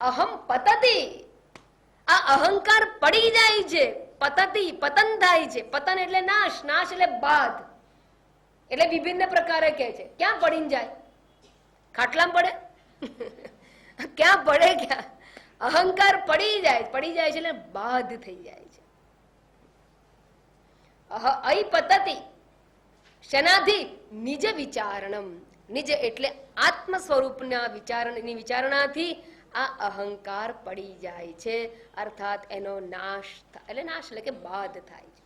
અહમ પતતિ. આ અહંકાર પડી જાય છે. પતતિ પતન થાય છે. પતન એટલે નાશ, નાશ એટલે બાદ. એટલે વિભિન્ન પ્રકારે કહે છે. ક્યાં પડીને જાય? ખાટલામાં પડે? ક્યાં પડે? ક્યાં? અહંકાર પડી જાય. પડી જાય છે એટલે બાદ થઈ જાય છે. અહી પતતિ શનાથી નિજ વિચારણમ. નિજ એટલે આત્મ સ્વરૂપના વિચારની વિચારણાથી આ અહંકાર પડી જાય છે. અર્થાત એનો નાશ થાય. એટલે નાશ એટલે કે બાદ થાય છે.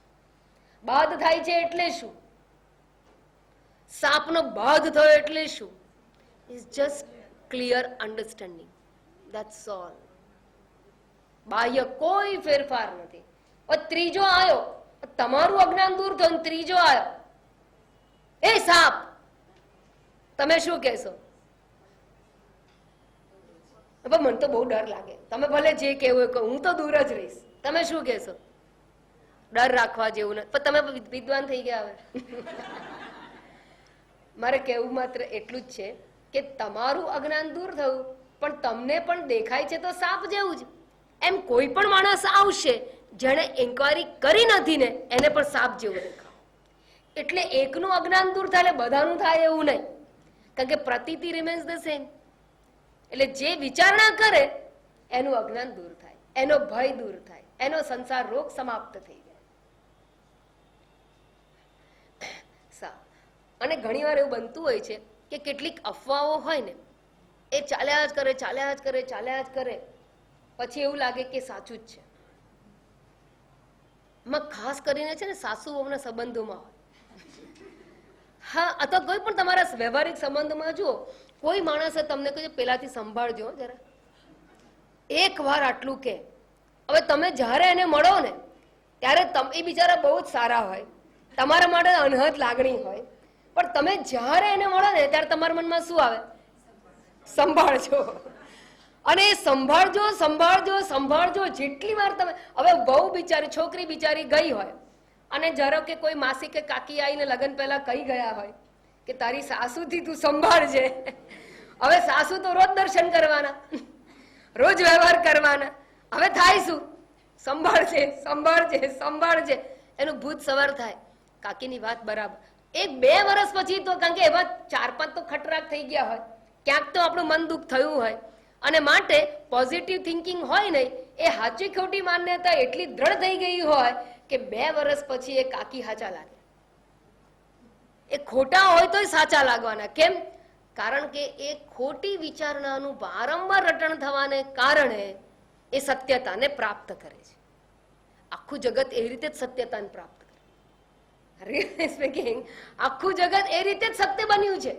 બાદ થાય છે એટલે શું? સાપનો બાદ થયો એટલે શું? Is just clear understanding. That's all. બાહ્ય કોઈ ફેરફાર નથી. ત્રીજો આવ્યો, તમારું અજ્ઞાન દૂર થયું. ત્રીજો આવ્યો, એ સાપ, તમે શું કહેશો? મને તો બહુ ડર લાગે. તમે ભલે જે કહેવું કહો, હું તો દૂર જ રહીશ. તમે શું કહેશો? ડર રાખવા જેવું નથી. પણ તમે વિદ્વાન થઈ ગયા. હવે મારે કહેવું માત્ર એટલું જ છે કે તમારું અજ્ઞાન દૂર થયું, પણ તમને પણ દેખાય છે તો સાપ જેવું જ. એમ કોઈ પણ માણસ આવશે જેણે ઇન્ક્વાયરી કરી નથી ને એને પણ સાપ જેવું દેખાય. એટલે એકનું અજ્ઞાન દૂર થાય એટલે બધાનું થાય એવું નહીં. કારણ કે પ્રતીતિ રિમેન્સ ધ સેમ. એટલે જે વિચારણા કરે એનું અજ્ઞાન દૂર થાય, એનો ભય દૂર થાય, એનો સંસાર રોગ સમાપ્ત થઈ જાય. અને ઘણી વાર એવું બનતું હોય છે કે કેટલીક અફવાઓ હોય ને એ ચાલ્યા જ કરે, ચાલ્યા જ કરે, ચાલ્યા જ કરે. પછી એવું લાગે કે સાચું જ છે. ખાસ કરીને છે ને સાસુ વહુના સંબંધોમાં હોય. હા, અથવા કોઈ પણ તમારા વ્યવહારિક સંબંધમાં જુઓ, કોઈ માણસે તમને કહે પેલાથી સંભાળજો જરા, એક વાર આટલું કે. હવે તમે જ્યારે એને મળો ને ત્યારે એ બિચારા બહુ જ સારા હોય, તમારા માટે અનહદ લાગણી હોય, પણ તમે જ્યારે એને મળો ને ત્યારે તમારા મનમાં શું આવે? સંભાળજો. અને એ સંભાળજો સંભાળજો સંભાળજો જેટલી વાર તમે, હવે બહુ બિચારી છોકરી બિચારી ગઈ હોય અને ધારો કે કોઈ માસી કે કાકી આવીને લગ્ન પહેલા કહી ગયા હોય કે તારી સાસુથી તું સંભાળજે. હવે સાસુ તો રોજ દર્શન કરવાના, રોજ વ્યવહાર કરવાના, હવે થાય શું? સંભાળજે સંભાળજે સંભાળજે. એનું ભૂત સવાર થાય, કાકીની વાત બરાબર. 1-2 વર્ષ પછી તો, કારણ કે એવા 4-5 તો ખટરાક થઈ ગયા હોય, ક્યાંક તો આપણું મન દુઃખ થયું હોય, અને માટે પોઝિટિવ થિંકિંગ હોય નહીં, એ સાચી ખોટી માન્યતા એટલી દ્રઢ થઈ ગઈ હોય કે 2 વર્ષ પછી એ કાકી સાચા લાગે. એ ખોટા હોય તો સાચા લાગવાના. કેમ? કારણ કે એ ખોટી વિચારણાનું વારંવાર રટણ થવાને કારણે એ સત્યતાને પ્રાપ્ત કરે છે. આખું જગત એ રીતે જ સત્યતાને પ્રાપ્ત કરે. રિયલી સ્પીકિંગ આખું જગત એ રીતે જ સત્ય બન્યું છે.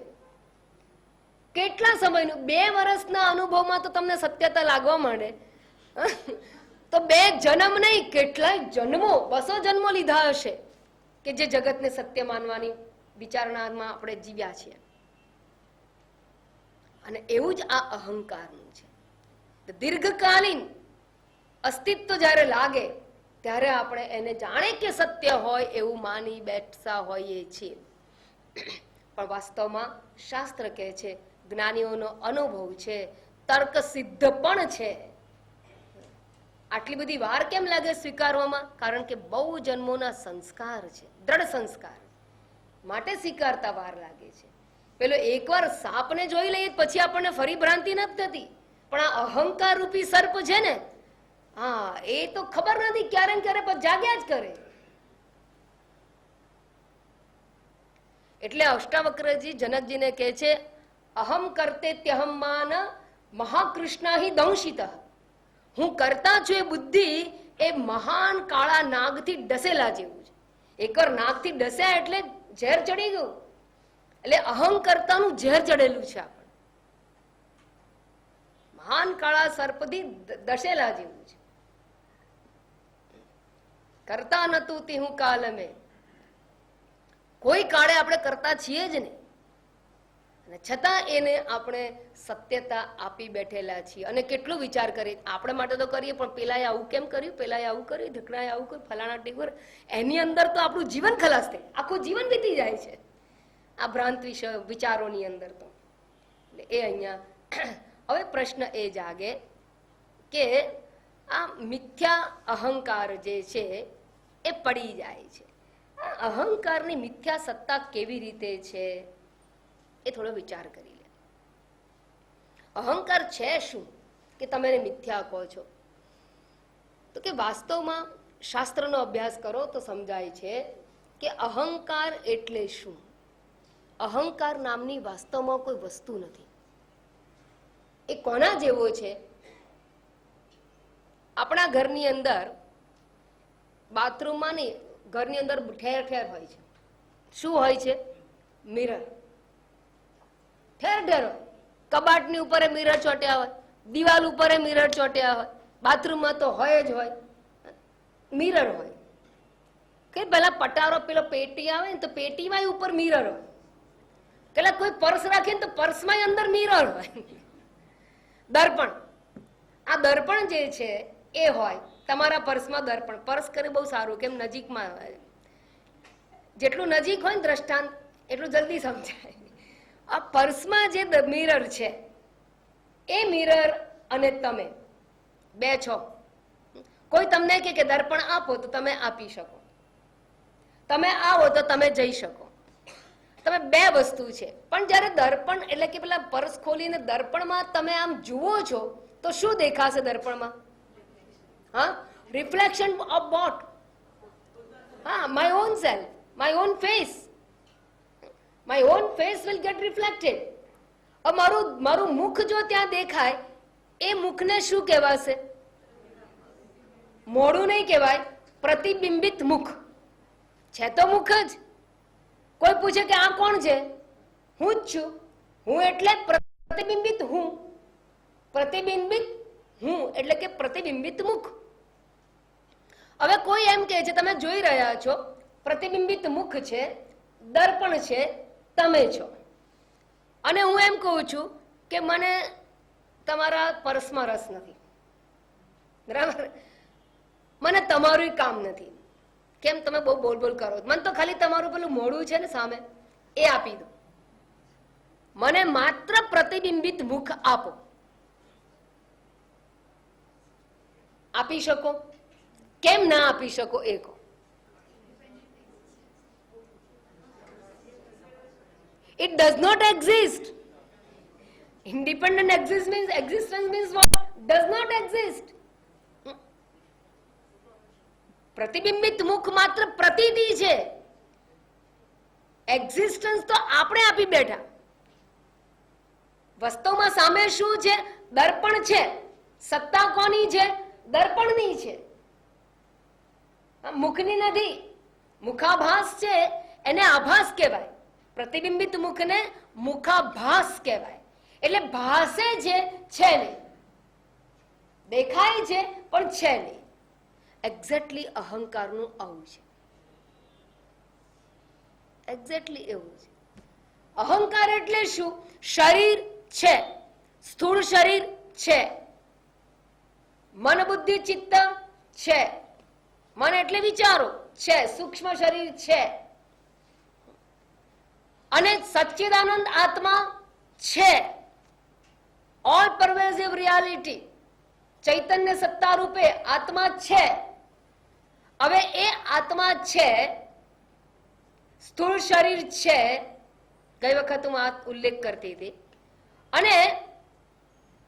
કેટલા સમયનું? 2 વર્ષના અનુભવમાં તો તમને સત્યતા લાગવા માંડે તો 2 જન્મ નહીં, કેટલાય જન્મો, 200 જન્મો લીધા હશે કે જે જગતને સત્ય માનવાની વિચારણામાં આપણે જીવ્યા છીએ. અને એવું જ આ અહંકારનું છે. દીર્ઘકાલીન અસ્તિત્વ જ્યારે લાગે ત્યારે આપણે એને જાણે કે સત્ય હોય એવું માની બેઠતા હોઈએ છીએ. પણ વાસ્તવમાં શાસ્ત્ર કહે છે, જ્ઞાનીઓનો અનુભવ છે, તર્ક સિદ્ધ પણ છે. આટલી બધી વાર કેમ લાગે સ્વીકારવામાં? કારણ કે બહુ જન્મોના સંસ્કાર છે, દ્રઢ સંસ્કાર, માટે સ્વીકારતા વાર લાગે છે. પેલો એકવાર સાપને જોઈ લઈએ પછી આપણને ફરી ભ્રાંતિ નથી થતી, પણ આ અહંકાર રૂપી સર્પ છે ને, હા, એ તો ખબર નથી ક્યારે ને ક્યારે પછી જાગ્યા જ કરે. એટલે અષ્ટાવક્રજી જનકજીને કહે છે, અહમ કરતે ત્યહમ માન મહાકૃષ્ણ હિ દંશિત. હું કરતા છું એ બુદ્ધિ એ મહાન કાળા નાગથી ડસેલા જેવું છે. એકવાર નાગથી ડસ્યા એટલે ઝેર ચડી ગયું, એટલે અહંકર્તાનું ઝેર ચડેલું છે આપણે. મહાન કાળા સર્પથી ડસેલા જેવું છે. કરતા નતું તી હું કાલમે, કોઈ કાળે આપણે કરતા છીએ જ ને, અને છતાં એને આપણે સત્યતા આપી બેઠેલા છીએ. અને કેટલો વિચાર કરીએ, આપણે માટે તો કરીએ, પણ પેલાએ આવું કેમ કર્યું, પેલાએ આવું કર્યું, ઢકડાએ આવું કર્યું, ફલાણા ટીકર, એની અંદર તો આપણું જીવન ખલાસ થાય, આખું જીવન વીતી જાય છે આ ભ્રાંત વિચારોની અંદર. તો એટલે એ અહીંયા હવે પ્રશ્ન એ જાગે કે આ મિથ્યા અહંકાર જે છે એ પડી જાય છે. આ અહંકારની મિથ્યા સત્તા કેવી રીતે છે એ થોડો વિચાર કરી લે. અહંકાર છે શું કે તમે એને મિથ્યા કહો છો? તો કે વાસ્તવમાં શાસ્ત્રનો અભ્યાસ કરો તો સમજાય છે કે અહંકાર એટલે શું. અહંકાર નામની વાસ્તવમાં કોઈ વસ્તુ નથી. એ કોના જેવો છે? આપણા ઘરની અંદર, બાથરૂમમાં નહીં, ઘરની અંદર ઠેર ઠેર હોય છે. શું હોય છે? મિરર. ઠેર ઠેર હોય. કબાટની ઉપર મિરર ચોટ્યા હોય, દિવાલ ઉપર મિરર ચોટ્યા હોય, બાથરૂમમાં તો હોય જ હોય, મિરર હોય. કે પેલા પટારો, પેલો પેટી આવે ને તો પેટીમાં ઉપર મિરર હોય. પેલા કોઈ પર્સ રાખે ને તો પર્સમાં અંદર મિરર હોય. દર્પણ, આ દર્પણ જે છે એ હોય તમારા પર્સમાં. દર્પણ, પર્સ કરે બહુ સારું, કેમ નજીકમાં હોય. જેટલું નજીક હોય ને દ્રષ્ટાંત એટલું જલ્દી સમજાય. આ પર્સમાં જે મિરર છે એ મિરર અને તમે બે છો. કોઈ તમને કે દર્પણ આપો તો તમે આપી શકો, તમે આવો તો તમે જઈ શકો. તમે બે વસ્તુ છે. પણ જયારે દર્પણ એટલે કે પેલા પર્સ ખોલીને દર્પણમાં તમે આમ જુઓ છો તો શું દેખાશે દર્પણમાં? હા, રિફ્લેક્શન ઓફ વોટ? હા, my own self, my own face. My own face will get reflected. મારું મુખ જો ત્યાં દેખાય, એ મુખને શું કહેવાશે? મોઢું નહીં કહેવાય, પ્રતિબિંબિત મુખ છે તો મુખ જ. કોઈ પૂછે કે આ કોણ છે? હું જ છું. હું એટલે પ્રતિબિંબિત હું, પ્રતિબિંબિત હું એટલે કે પ્રતિબિંબિત મુખ. હવે કોઈ એમ કહે છે, તમે જોઈ રહ્યા છો પ્રતિબિંબિત મુખ છે, દર્પણ છે, તમે છો, અને હું એમ કહું છું કે મને તમારા પર્સમાં રસ નથી, બરાબર, મને તમારું કામ નથી. કેમ તમે બહુ બોલ બોલ કરો? મને તો ખાલી તમારું પેલું મોઢું છે ને સામે એ આપી દો, મને માત્ર પ્રતિબિંબિત મુખ આપો. આપી શકો? કેમ ના આપી શકો એ કહો. It does not exist. Independent existence means what? Does not exist. પ્રતિબિંબિત મુખ માત્ર પ્રતીતિ છે. એક્ઝિસ્ટન્સ તો આપણે આપી બેઠા. વસ્તુમાં સામે શું છે? દર્પણ છે. સત્તા કોની છે? દર્પણની છે, મુખની નથી. મુખાભાસ છે એને આભાસ કહેવાય. પ્રતિબિંબિત મુખને મુખાભાસ કહેવાય. એટલે ભાસે છે નહીં, દેખાય છે પણ છે નહીં. એક્ઝેક્ટલી અહંકારનું આવું છે, એક્ઝેક્ટલી એવું છે. અહંકાર એટલે શું? શરીર છે, સ્થૂળ શરીર છે, મન બુદ્ધિ ચિત્ત છે, મન એટલે વિચારો છે, સૂક્ષ્મ શરીર છે, અને સચ્ચિદાનંદ આત્મા છે, ઓલ પરવેઝિવ રિયાલિટી, ચૈતન્ય સત્તા રૂપે આત્મા છે. હવે એ આત્મા છે, સ્થૂળ શરીર છે, ગઈ વખત હું આ ઉલ્લેખ કરતી હતી, અને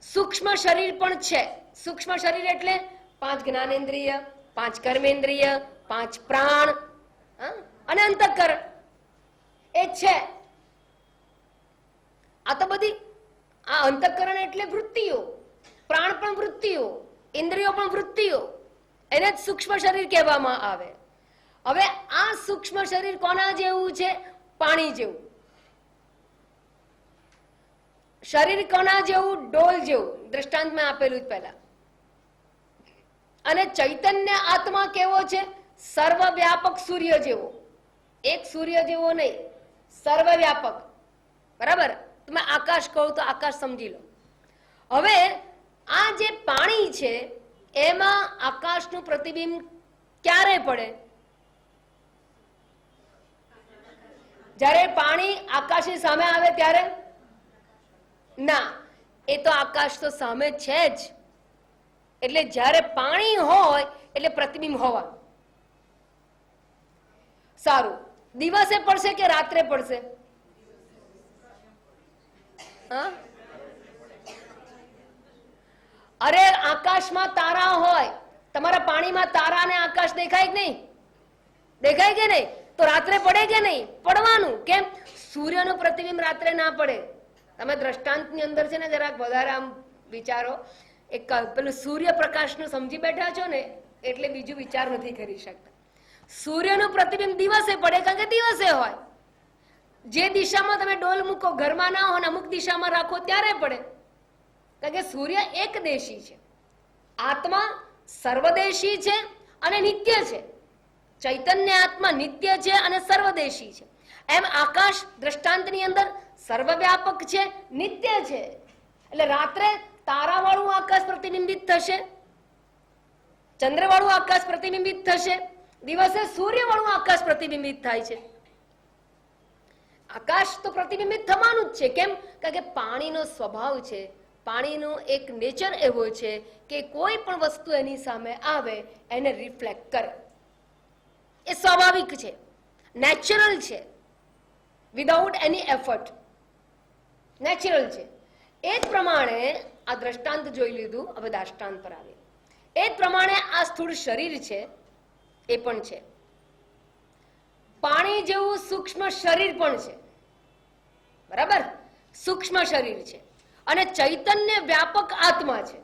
સૂક્ષ્મ શરીર પણ છે. સૂક્ષ્મ શરીર એટલે 5 જ્ઞાનેન્દ્રિય, 5 કર્મેન્દ્રિય, 5 પ્રાણ અને અંતઃકરણ એ છે. આ તો બધી, આ અંતઃકરણ એટલે વૃત્તિઓ, પ્રાણ પણ વૃત્તિઓ, ઇન્દ્રિયો પણ વૃત્તિઓ, એને જ સૂક્ષ્મ શરીર કહેવામાં આવે. હવે આ સૂક્ષ્મ શરીર કોના જેવું છે? પાણી જેવું. શરીર કોના જેવું? ડોલ જેવું. દ્રષ્ટાંત મેં આપેલું જ પહેલા. અને ચૈતન્ય આત્મા કેવો છે? સર્વવ્યાપક સૂર્ય જેવો. એક સૂર્ય જેવો નહીં, સર્વવ્યાપક. બરાબર? તમે આકાશ કહો તો આકાશ સમજી લો. હવે આ જે પાણી છે એમાં આકાશનું પ્રતિબિંબ ક્યારે પડે? જ્યારે પાણી આકાશની સામે આવે ત્યારે? ના, એ તો આકાશ તો સામે છે જ. એટલે જ્યારે પાણી હોય એટલે પ્રતિબિંબ હોવાનું. સારું, દિવસે પડશે કે રાત્રે પડશે? અરે આકાશમાં તારા હોય, તમારા પાણીમાં તારા અને આકાશ દેખાય કે નહીં? દેખાય કે નહીં? તો રાત્રે પડે કે નહીં? પડવાનું. કેમ? સૂર્યનું પ્રતિબિંબ રાત્રે ના પડે. તમે દ્રષ્ટાંતની અંદર છે ને જરાક વધારે આમ વિચારો. એક પેલું સૂર્યપ્રકાશનું સમજી બેઠા છો ને એટલે બીજું વિચાર નથી કરી શકતા. સૂર્યનું પ્રતિબિંબ દિવસે પડે, કારણ કે દિવસે હોય. જે દિશામાં તમે ડોલ મૂકો, ઘરમાં ના હોય, અમુક દિશામાં રાખો ત્યારે પડે, કારણ કે સૂર્ય એકદેશી છે. આત્મા સર્વદેશી છે અને નિત્ય છે. ચૈતન્ય આત્મા નિત્ય છે અને સર્વદેશી છે. એમ આકાશ દ્રષ્ટાંતની અંદર સર્વવ્યાપક છે, નિત્ય છે. એટલે રાત્રે તારાવાળું આકાશ પ્રતિબિંબિત થશે, ચંદ્રવાળું આકાશ પ્રતિબિંબિત થશે, દિવસે સૂર્યવાળું આકાશ પ્રતિબિંબિત થાય છે. આકાશ તો પ્રતિબિંબિત થવાનું જ છે. કેમ? કારણ કે પાણીનો સ્વભાવ છે, પાણીનો એક નેચર એવો છે કે કોઈ પણ વસ્તુ એની સામે આવે એને રિફ્લેક્ટ કરે. એ સ્વાભાવિક છે, નેચરલ છે, વિધાઉટ એની એફર્ટ, નેચરલ છે. એ જ પ્રમાણે આ દ્રષ્ટાંત જોઈ લીધું, હવે દાષ્ટાંત પર આવે. એ જ પ્રમાણે આ સ્થૂળ શરીર છે એ પણ છે. પાણી જેવું સૂક્ષ્મ શરીર પણ છે. બરાબર? સૂક્ષ્મ શરીર છે અને ચૈતન્ય વ્યાપક આત્મા છે.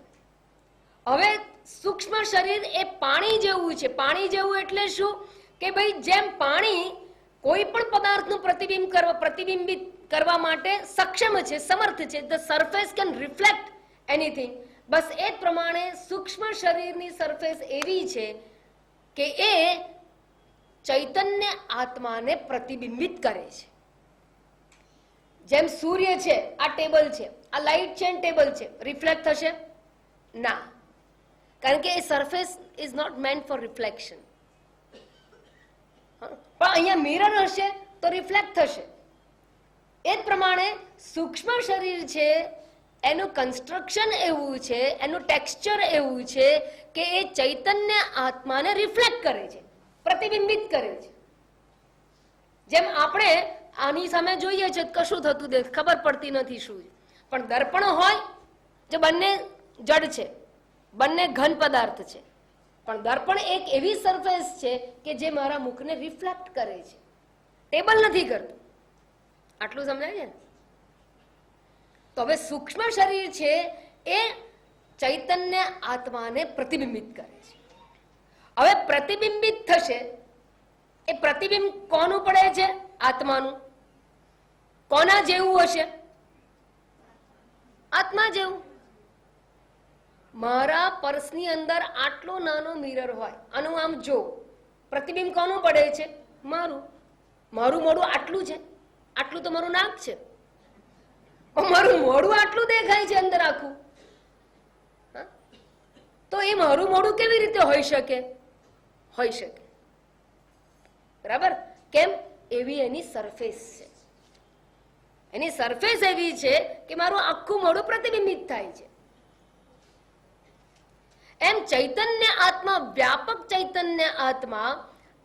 હવે સૂક્ષ્મ શરીર એ પાણી જેવું છે. પાણી જેવું એટલે શું? કે ભાઈ જેમ પાણી કોઈ પણ પદાર્થનું પ્રતિબિંબિત કરવા માટે સક્ષમ છે, સમર્થ છે. The surface can reflect anything. બસ એ જ પ્રમાણે સૂક્ષ્મ શરીરની સરફેસ એવી છે કે એ ચૈતન્ય આત્માને પ્રતિબિંબિત કરે છે. જેમ સૂર્ય છે, આ ટેબલ છે, આ લાઇટ છે, ટેબલ છે, રિફ્લેક્ટ થશે ના, કારણ કે એ surface is not meant for reflection. પણ અહીંયા મિરર હશે તો રિફ્લેક્ટ થશે. એ જ પ્રમાણે સૂક્ષ્મ શરીર છે, એનું કન્સ્ટ્રક્શન એવું છે, એનું ટેક્સચર એવું છે કે એ ચૈતન્ય આત્માને રિફ્લેક્ટ કરે છે, પ્રતિબિંબિત કરે છે. જેમ આપણે આની સામે જોઈએ છે કશું થતું દેખ ખબર પડતી નથી શું છે, પણ દર્પણ હોય જે બંને જડ છે, બંને ઘન પદાર્થ છે, પણ દર્પણ એક એવી સરફેસ છે કે જે મારા મુખને રિફ્લેક્ટ કરે છે, ટેબલ નથી કરતું. આટલું સમજાય છે ને? તો હવે સૂક્ષ્મ શરીર છે એ ચૈતન્ય આત્માને પ્રતિબિંબિત કરે છે. હવે પ્રતિબિંબિત થશે, એ પ્રતિબિંબ કોનું પડે છે? આત્માનું. કોના જેવું હશે? આત્મા જેવું. મારા પર્સની અંદર આટલો નાનો મિરર હોય, આનું આમ જો, પ્રતિબિંબ કોનું પડે છે? મારું. મારું મોઢું આટલું છે, આટલું તો મારું નાક છે, મારું મોઢું આટલું દેખાય છે અંદર આખું, તો એ મારું મોઢું કેવી રીતે હોઈ શકે? હોઈ શકે. બરાબર? કેમ? એવી એની સરફેસ છે. એની સરફેસ એવી છે કે મારું આખું મોઢું પ્રતિબિંબિત થાય છે. એમ ચૈતન્ય આત્મા, વ્યાપક ચૈતન્ય આત્મા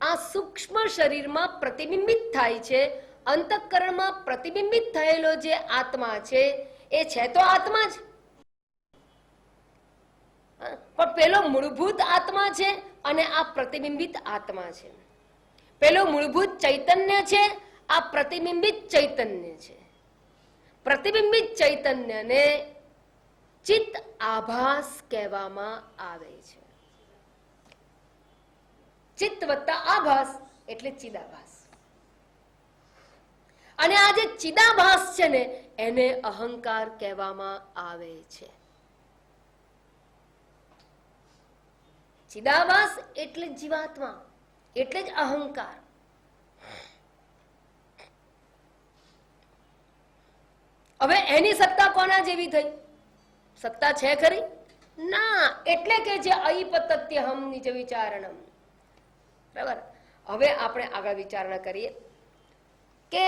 આ સૂક્ષ્મ શરીરમાં પ્રતિબિંબિત થાય છે. અંતઃકરણમાં પ્રતિબિંબિત થયેલો જે આત્મા છે એ છે તો આત્મા જ, પણ પેલો મૂળભૂત આત્મા છે અને આ પ્રતિબિંબિત આત્મા છે. પેલો મૂળભૂત ચૈતન્ય છે, આ પ્રતિબિંબિત ચૈતન્ય છે. પ્રતિબિંબિત ચૈતન્યને ચિત્ત આભાસ કહેવામાં આવે છે. ચિત્ત વત્તા આભાસ એટલે ચિદાભાસ. અને આ જે ચિદાભાસ છે ને એને અહંકાર કહેવામાં આવે છે. ચિદાભાસ એટલે જીવાત્મા, એટલે જ અહંકાર. હવે એની સત્તા કોના જેવી થઈ? સત્તા છે ખરી? ના. એટલે કે જે અયપતત્યહમ નિજ વિચારણમ. બરાબર? હવે આપણે આગળ વિચારણા કરીએ કે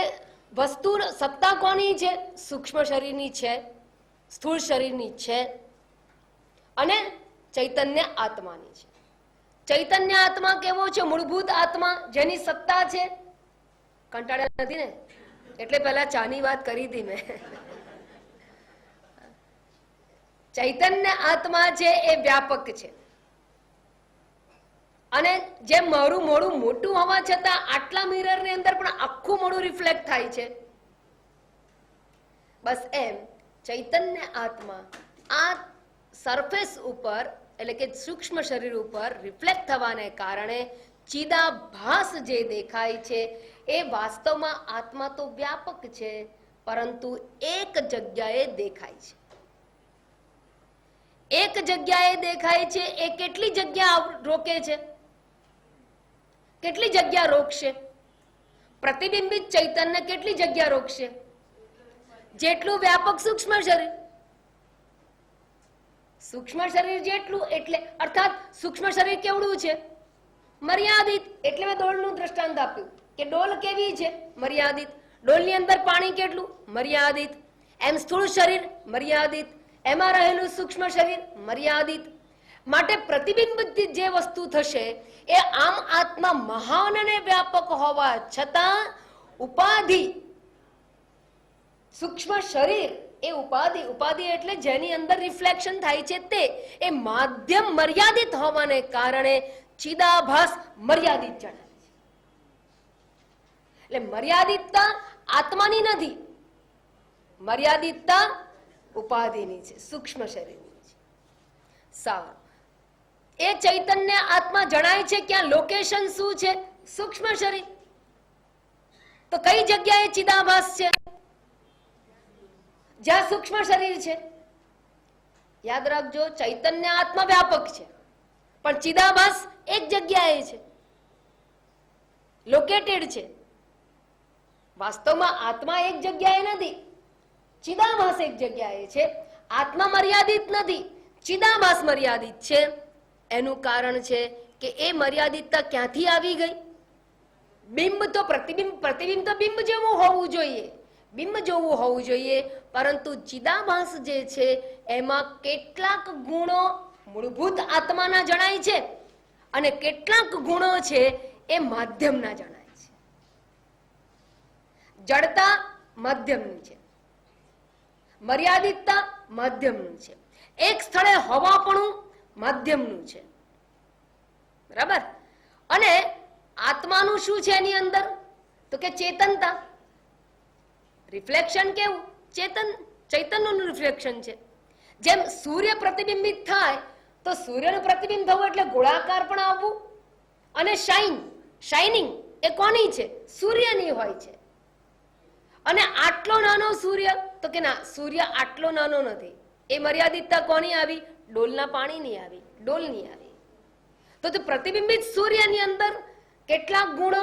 વસ્તુ સત્તા કોની છે? સૂક્ષ્મ શરીરની છે, સ્થૂળ શરીરની છે અને ચૈતન્ય આત્માની છે. ચૈતન્ય આત્મા કેવો છે? મૂળભૂત આત્મા જેની સત્તા છે. કંટાળ્યા નથી ને? એટલે પહેલા ચાની વાત કરી હતી મેં. ચૈતન્ય આત્મા છે એ વ્યાપક છે અને જેમ મારું મોઢું મોટું હોવા છતાં આટલા મિરરની અંદર પણ આખું મોઢું રિફ્લેક્ટ થાય છે, બસ એમ ચૈતન્ય આત્મા આ સરફેસ ઉપર એટલે કે સૂક્ષ્મ શરીર ઉપર રિફ્લેક્ટ થવાને કારણે ચિદાભાસ જે દેખાય છે એ વાસ્તવમાં આત્મા તો વ્યાપક છે, પરંતુ એક જગ્યાએ દેખાય છે. એક જગ્યાએ દેખાય છે. એ કેટલી જગ્યા રોકે છે? કેટલી જગ્યા રોકશે? પ્રતિબિંબિત ચૈતન્ય કેટલી જગ્યા રોકશે? જેટલું વ્યાપક સૂક્ષ્મ શરીર. સૂક્ષ્મ શરીર જેટલું એટલે અર્થાત સૂક્ષ્મ શરીર કેવડું છે? મર્યાદિત. એટલે મેં ડોલનું દ્રષ્ટાંત આપ્યું કે ડોલ કેવી છે? મર્યાદિત. ડોલની અંદર પાણી કેટલું? મર્યાદિત. એમ સ્થૂળ શરીર મર્યાદિત, એમાં રહેલું સૂક્ષ્મ શરીર મર્યાદિત. માટે પ્રતિબિંબિત જે વસ્તુ થશે એ આમ આત્મા મહાન અને વ્યાપક હોવા છતાં ઉપાધિ, સૂક્ષ્મ શરીર એ ઉપાધિ, ઉપાધિ એટલે જેની અંદર રિફ્લેક્શન થાય છે તે, એ માધ્યમ મર્યાદિત હોવાને કારણે ચિદાભાસ મર્યાદિત જણાય છે. એટલે મર્યાદિતતા આત્માની નથી, મર્યાદિતતા ઉપાધિની છે, સૂક્ષ્મ શરીરની છે. સારું. એ ચૈતન્ય આત્મા જણાય છે ક્યાં? લોકેશન શું છે? સૂક્ષ્મ શરીર. તો કઈ જગ્યાએ ચિદાભાસ છે? જ્યાં સૂક્ષ્મ શરીર છે, યાદ રાખજો, ચૈતન્ય આત્મા વ્યાપક છે, પણ ચિદાભાસ એક જગ્યાએ છે, લોકેટેડ છે. વાસ્તવમાં આત્મા એક જગ્યાએ નથી, ચિદાભાસ એક જગ્યાએ છે. આત્મા મર્યાદિત નથી, ચિદાભાસ મર્યાદિત છે. એનું કારણ છે કે એ મર્યાદિતતા ક્યાંથી આવી ગઈ? બિંબ તો પ્રતિબિંબ તો બિંબ જેવું હોવું જોઈએ, બિંબ જેવું હોવું જોઈએ, પરંતુ ચિદાભાસ જે છે એમાં કેટલાક ગુણો મૂળભૂત આત્માના જણાય છે અને કેટલાક ગુણો છે એ માધ્યમના જણાય છે. જડતા મધ્યમની છે, મર્યાદિતતા મધ્યમનું છે, એક સ્થળે હોવાપણું મધ્યમનું છે. બરાબર? અને આત્માનું શું છે એની અંદર? તો કે ચેતનતા. રિફ્લેક્શન કેવું? ચૈતન્યનું રિફ્લેક્શન છે. જેમ સૂર્ય પ્રતિબિંબિત થાય તો સૂર્યનું પ્રતિબિંબ થવું એટલે ગોળાકાર પણ આવવું, અને શાઇનિંગ એ કોની છે? સૂર્યની હોય છે. અને આટલો નાનો સૂર્ય, તો કે ના, સૂર્ય આટલો નાનો નથી. એ મર્યાદિતતા કોની આવી? ડોલના પાણીની આવી, ડોલની આવી. તો પ્રતિબિંબિત સૂર્યની અંદર કેટલાક ગુણો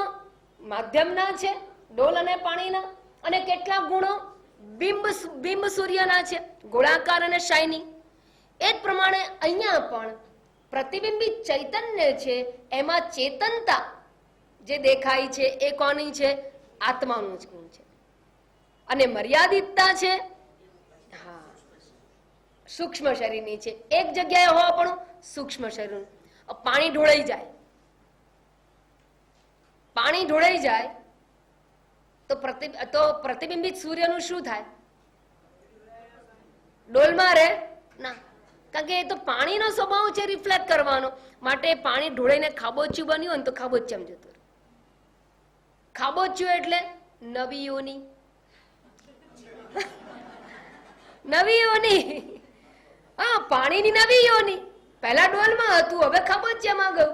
માધ્યમના છે, ડોલ અને પાણીના, અને કેટલાક ગુણો બિંબ સૂર્યના છે, ગોળાકાર અને શાઇનિંગ. એ જ પ્રમાણે અહીંયા પણ પ્રતિબિંબિત ચૈતન્ય છે, એમાં ચેતનતા જે દેખાય છે એ કોની છે? આત્માનું જ ગુણ છે. અને મર્યાદિતતા છે, હા, સૂક્ષ્મ શરીરની છે. એક જગ્યાએ હોવા પણ સૂક્ષ્મ શરીર. પાણી ઢોળાઈ જાય, પાણી ઢોળાઈ જાય તો પ્રતિબિંબિત સૂર્યનું શું થાય? ડોલમાં રહે ના, કારણ કે એ તો પાણીનો સ્વભાવ છે રિફ્લેક્ટ કરવાનો. માટે પાણી ઢોળાઈને ખાબોચિયું બન્યું હોય ને તો ખાબોચિયામાં જતું રહે. ખાબોચિયું એટલે નવી યોની, નવી યોની, હા, પાણીની નવી યોની. પહેલા ડોલમાં હતું, હવે ખાબોચિયામાં ગયું.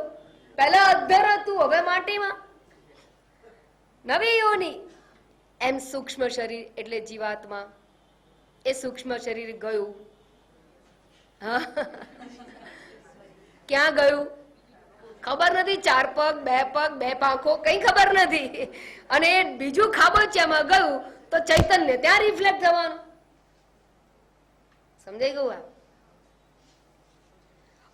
પહેલા અધ્ધર હતું, હવે માટીમાં. નવી યોની. એમ સૂક્ષ્મ શરીર એટલે જીવાત્મા, એ સૂક્ષ્મ શરીર ગયું. ક્યાં ગયું? ખબર નથી. 4 પગ, 2 પગ, 2 પાંખો, કઈ ખબર નથી. અને એ બીજું ખાબોચિયામાં ગયું તો ચૈતન્ય ત્યાં રિફ્લેક્ટ થવાનું. સમજાઈ ગયું?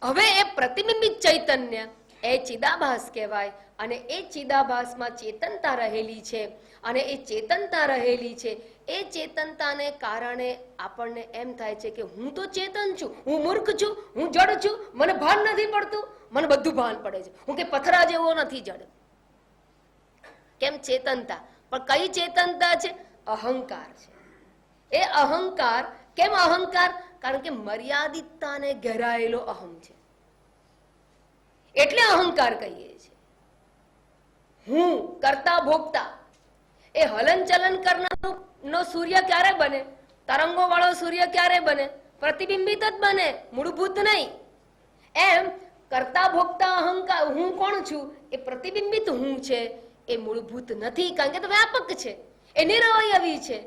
હવે એ પ્રતિબિંબિત ચૈતન્ય એ ચિદાભાસ કહેવાય. અને એ ચિદાભાસમાં ચેતનતા રહેલી છે. અને એ ચેતનતા રહેલી છે, એ ચેતનતાને કારણે આપણને એમ થાય છે કે હું તો ચેતન છું, હું મૂર્ખ છું, હું જડ છું, મને ભાન નથી પડતું. મને બધું ભાન પડે છે, હું કે પથરા જેવો નથી, જડ. કેમ? ચેતનતા. પણ કઈ ચેતનતા છે? અહંકાર છે. એ અહંકાર. કેમ અહંકાર? કારણ કે મર્યાદિતતાને ઘેરાયેલો અહમ છે, એટલે અહંકાર કહીએ છીએ. હું કરતા ભોગતા. એ હલન ચલન કરનારો સૂર્ય ક્યારે બને? તરંગો વાળો સૂર્ય ક્યારે બને? પ્રતિબિંબિત જ બને, મૂળભૂત નહીં. એમ કરતા ભોગતા અહંકાર, હું કોણ છું? એ પ્રતિબિંબિત હું છે, એ મૂળભૂત નથી, કારણ કે તો વ્યાપક છે, એ નિરવયવી છે.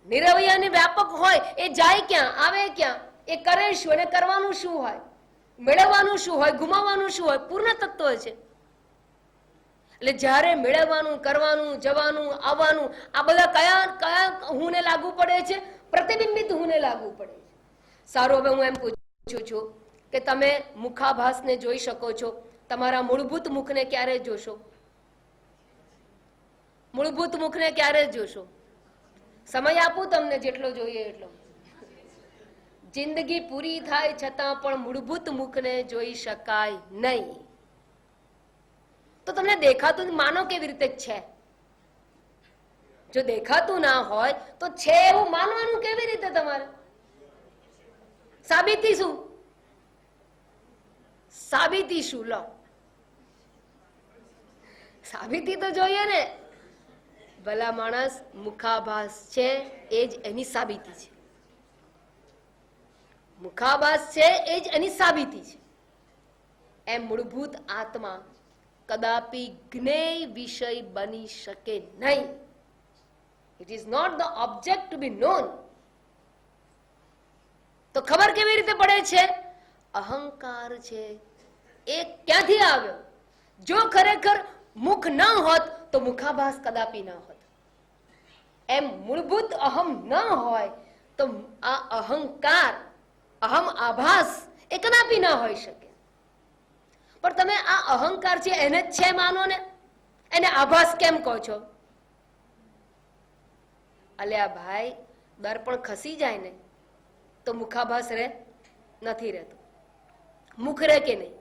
નિરવય અને વ્યાપક હોય એ જાય ક્યાં, આવે ક્યાં? એ કરે શું? એને કરવાનું શું હોય? મેળવવાનું શું હોય? ગુમાવવાનું શું હોય? પૂર્ણ તત્વ છે. એટલે જ્યારે મેળવવાનું, કરવાનું, જવાનું, આવવાનું, આ બધા કયા હુંને લાગુ પડે છે? પ્રતિબિંબિત હુંને લાગુ પડે છે. સારું, હવે હું એમ પૂછું છું કે તમે મુખાભાસને જોઈ શકો છો, તમારા મૂળભૂત મુખને ક્યારે જોશો? મૂળભૂત મુખને ક્યારે જોશો? સમય આપું તમને, જેટલો જોઈએ એટલો. જિંદગી પૂરી થાય છતાં પણ મૂળભૂત મુખને જોઈ શકાય નહીં. તો તમને દેખાતું માનો કેવી રીતે છે? જો દેખાતું ના હોય તો છે એવું માનવાનું કેવી રીતે તમારે? સાબિતી શું? સાબિતી શું? લો, સાબિતી તો જોઈએ ને. ભલા માણસ, મુખાભાસ છે એ જ એની સાબિતી છે. મુખાભાસ છે એ જ એની સાબિતી છે. એમ મૂળભૂત આત્મા કદાપી જ્ઞેય વિષય બની શકે નહીં. It is not the object to be known. તો ખબર કેવી રીતે પડે છે? અહંકાર છે એ ક્યાંથી આવ્યો? જો ખરેખર મુખ ન હોત તો મુખાભાસ કદાપી ન હોત. એમ મૂળભૂત અહમ ન હોય તો આ અહંકાર, અહમ આભાસ એ કદાપી ન હોઈ શકે. પણ તમે આ અહંકાર છે એને જ છે માનો ને, એને આભાસ કેમ કહો છો? અલ્યા ભાઈ, દર્પણ ખસી જાય ને તો મુખાભાસ રે? નથી રહેતો. મુખ રે કે નહીં?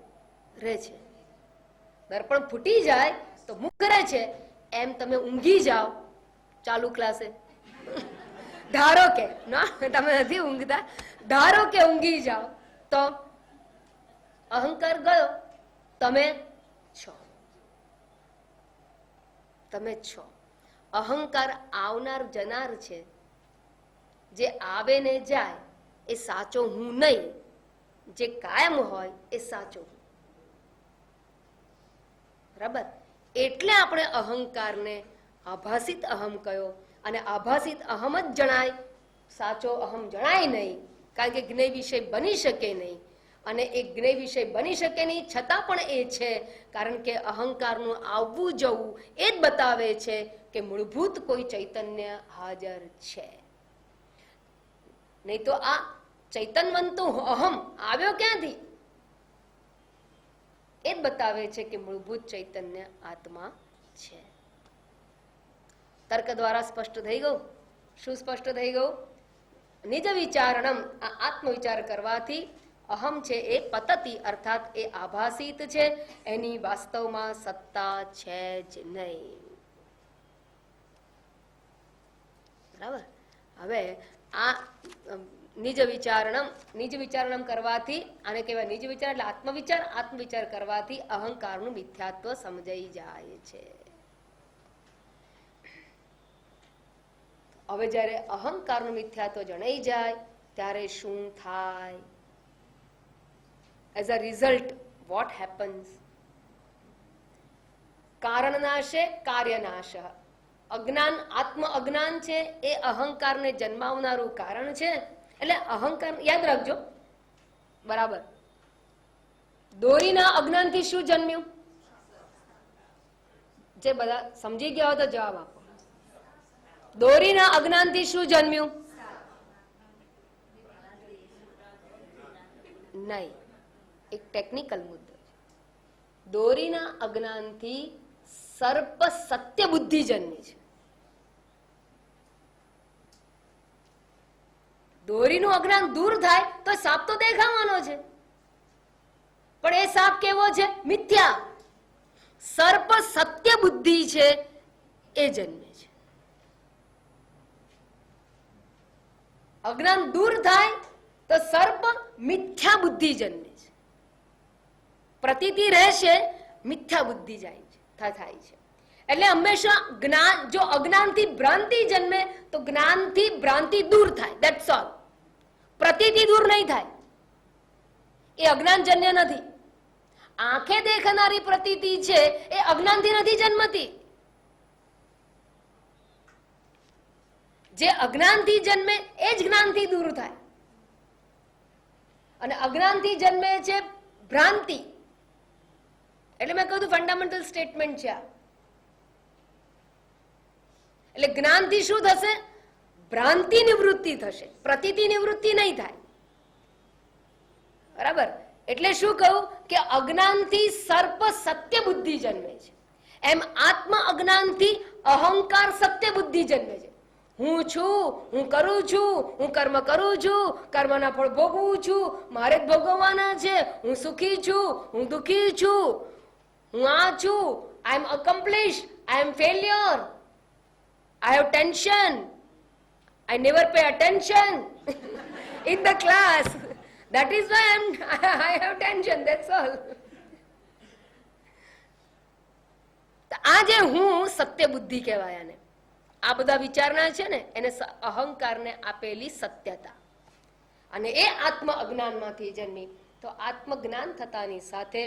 રે છે. દર્પણ ફૂટી જાય તો મુખ રે છે. એમ તમે ઊંઘી જાઓ ચાલુ ક્લાસે, ધારો કે ના તમે નથી ઊંઘતા, ધારો કે ઊંઘી જાઓ તો અહંકાર ગયો, તમે છો. તમે છો. અહંકાર આવનાર જનાર છે, જે આવે ને જાય એ સાચો હું નહીં, જે કાયમ હોય એ સાચો હું. બરાબર? એટલે આપણે અહંકારને આભાસિત અહમ કયો, અને આભાસિત અહમ જ જણાય, સાચો અહમ જણાય નહીં, કારણ કે જ્ઞેય વિષય બની શકે નહીં. અને એ જ્ઞેય વિષય બની શકે નહીં છતાં પણ એ છે, કારણ કે અહંકારનું આવવું જવું એ જ બતાવે છે કે મૂળભૂત કોઈ ચૈતન્ય હાજર છે. નહીં તો આ ચૈતન્યવંતો અહમ આવ્યો ક્યાંથી? એ જ બતાવે છે કે મૂળભૂત ચૈતન્ય આત્મા છે. તર્ક દ્વારા સ્પષ્ટ થઈ ગયું. શું સ્પષ્ટ થઈ ગયું? નિજ વિચારણમ, આ આત્મવિચાર કરવાથી અહમ છે એ પતતી, અર્થાત એ આભાસિત છે, એની વાસ્તવમાં સત્તા છે જ નહીં. બરાબર? હવે આ નિજ વિચારણમ કરવાથી, આને કહેવાય નિજ વિચાર એટલે આત્મવિચાર. આત્મવિચાર કરવાથી અહંકારનું મિથ્યાત્વ સમજાઈ જાય છે. હવે જ્યારે અહંકારનું મિથ્યાત્વ જણાઈ જાય ત્યારે શું થાય? As a result what happens? કારણ નાશે કાર્ય નાશ. અજ્ઞાન, આત્મ અજ્ઞાન છે એ અહંકારને જન્માવનારું કારણ છે. એટલે અહંકાર યાદ રાખજો. બરાબર? દોરીના અજ્ઞાનથી શું જન્મ્યું? જે બધા સમજી ગયા હોય તો જવાબ આપો. દોરીના અજ્ઞાનથી શું જન્મ્યું? નહીં, એક ટેકનિકલ મુદ્દો છે. દોરીના અજ્ઞાનથી સર્પ સત્ય બુદ્ધિ જન્મી છે. દોરીનું અજ્ઞાન દૂર થાય તો સાપ તો દેખાવાનો છે, પણ એ સાપ કેવો છે? મિથ્યા. સર્પ સત્ય બુદ્ધિ છે એ જન્મે છે. અજ્ઞાન દૂર થાય તો સર્પ મિથ્યા બુદ્ધિ જન્મે છે. પ્રતીતિ રહેશે, મિથ્યા બુદ્ધિ જાય છે, થાય છે. એટલે હંમેશા જ્ઞાન, જો અજ્ઞાનથી ભ્રાંતિ જન્મે તો જ્ઞાનથી ભ્રાંતિ દૂર થાય, ધેટ્સ ઓલ. પ્રતીતિ દૂર નહીં થાય, એ અજ્ઞાનજન્ય નથી. આંખે દેખનારી પ્રતીતિ છે એ અજ્ઞાનથી નથી જન્મતી. જે અજ્ઞાનથી જન્મે એ જ જ્ઞાનથી દૂર થાય. અને અજ્ઞાનથી જન્મે છે ભ્રાંતિ. એટલે મેં કહ્યું ફંડામેન્ટલ સ્ટેટમેન્ટ છે આ. એટલે જ્ઞાનથી શું થશે? ભ્રાંતિ નિવૃત્તિ થશે, પ્રતીતિ નિવૃત્તિ નહીં થાય. બરાબર? એટલે શું કહું કે અજ્ઞાનથી સર્પ સત્ય બુદ્ધિ જન્મે છે, એમ આત્મ અજ્ઞાનથી અહંકાર સત્ય બુદ્ધિ જન્મે છે. હું છું, હું કરું છું, હું કર્મ કરું છું, કર્મના ફળ ભોગવું છું, મારે જ ભોગવવાના છે, હું સુખી છું, હું દુઃખી છું, હું આ છું, આઈ એમ અકમ્પ્લિશ, આઈ એમ failure, I have tension, I never pay attention in the class, that is why I have tension, that's all. આ જે હું સત્ય બુદ્ધિ કહેવાય, આને આ બધા વિચારના છે ને એને અહંકારને આપેલી સત્યતા, અને એ આત્મ અજ્ઞાનમાંથી જન્મી. તો આત્મજ્ઞાન થતાની સાથે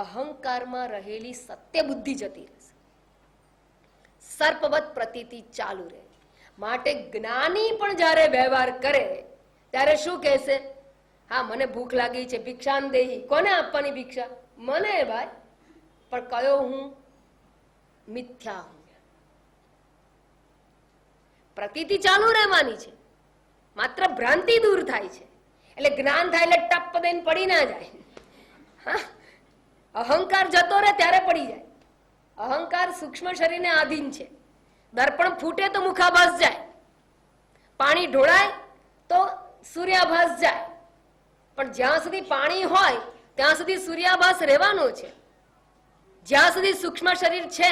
અહંકારમાં રહેલી સત્ય બુદ્ધિ જતી રહેશે, સર્પવત પ્રતીતિ ચાલુ રહે. માટે જ્ઞાની પણ જ્યારે વ્યવહાર કરે ત્યારે શું કહેશે? હા, મને ભૂખ લાગી છે, ભિક્ષાન દેહી. કોને આપવાની ભિક્ષા? મને ભાઈ. પણ કયો હું? મિથ્યા હું. પ્રતીતિ ચાલુ રહેવાની છે, માત્ર ભ્રાંતિ દૂર થાય છે. એટલે જ્ઞાન થાય એટલે ટપ દઈને પડી ના જાય. હા, અહંકાર જતો રહે ત્યારે પડી જાય. અહંકાર સૂક્ષ્મ શરીરને આધીન છે. દર્પણ ફૂટે તો મુખાભાસ જાય, પાણી ઢોળાય તો સૂર્યાભાસ જાય. પણ જ્યાં સુધી પાણી હોય ત્યાં સુધી સૂર્યાભાસ રહેવાનો છે. જ્યાં સુધી સૂક્ષ્મ શરીર છે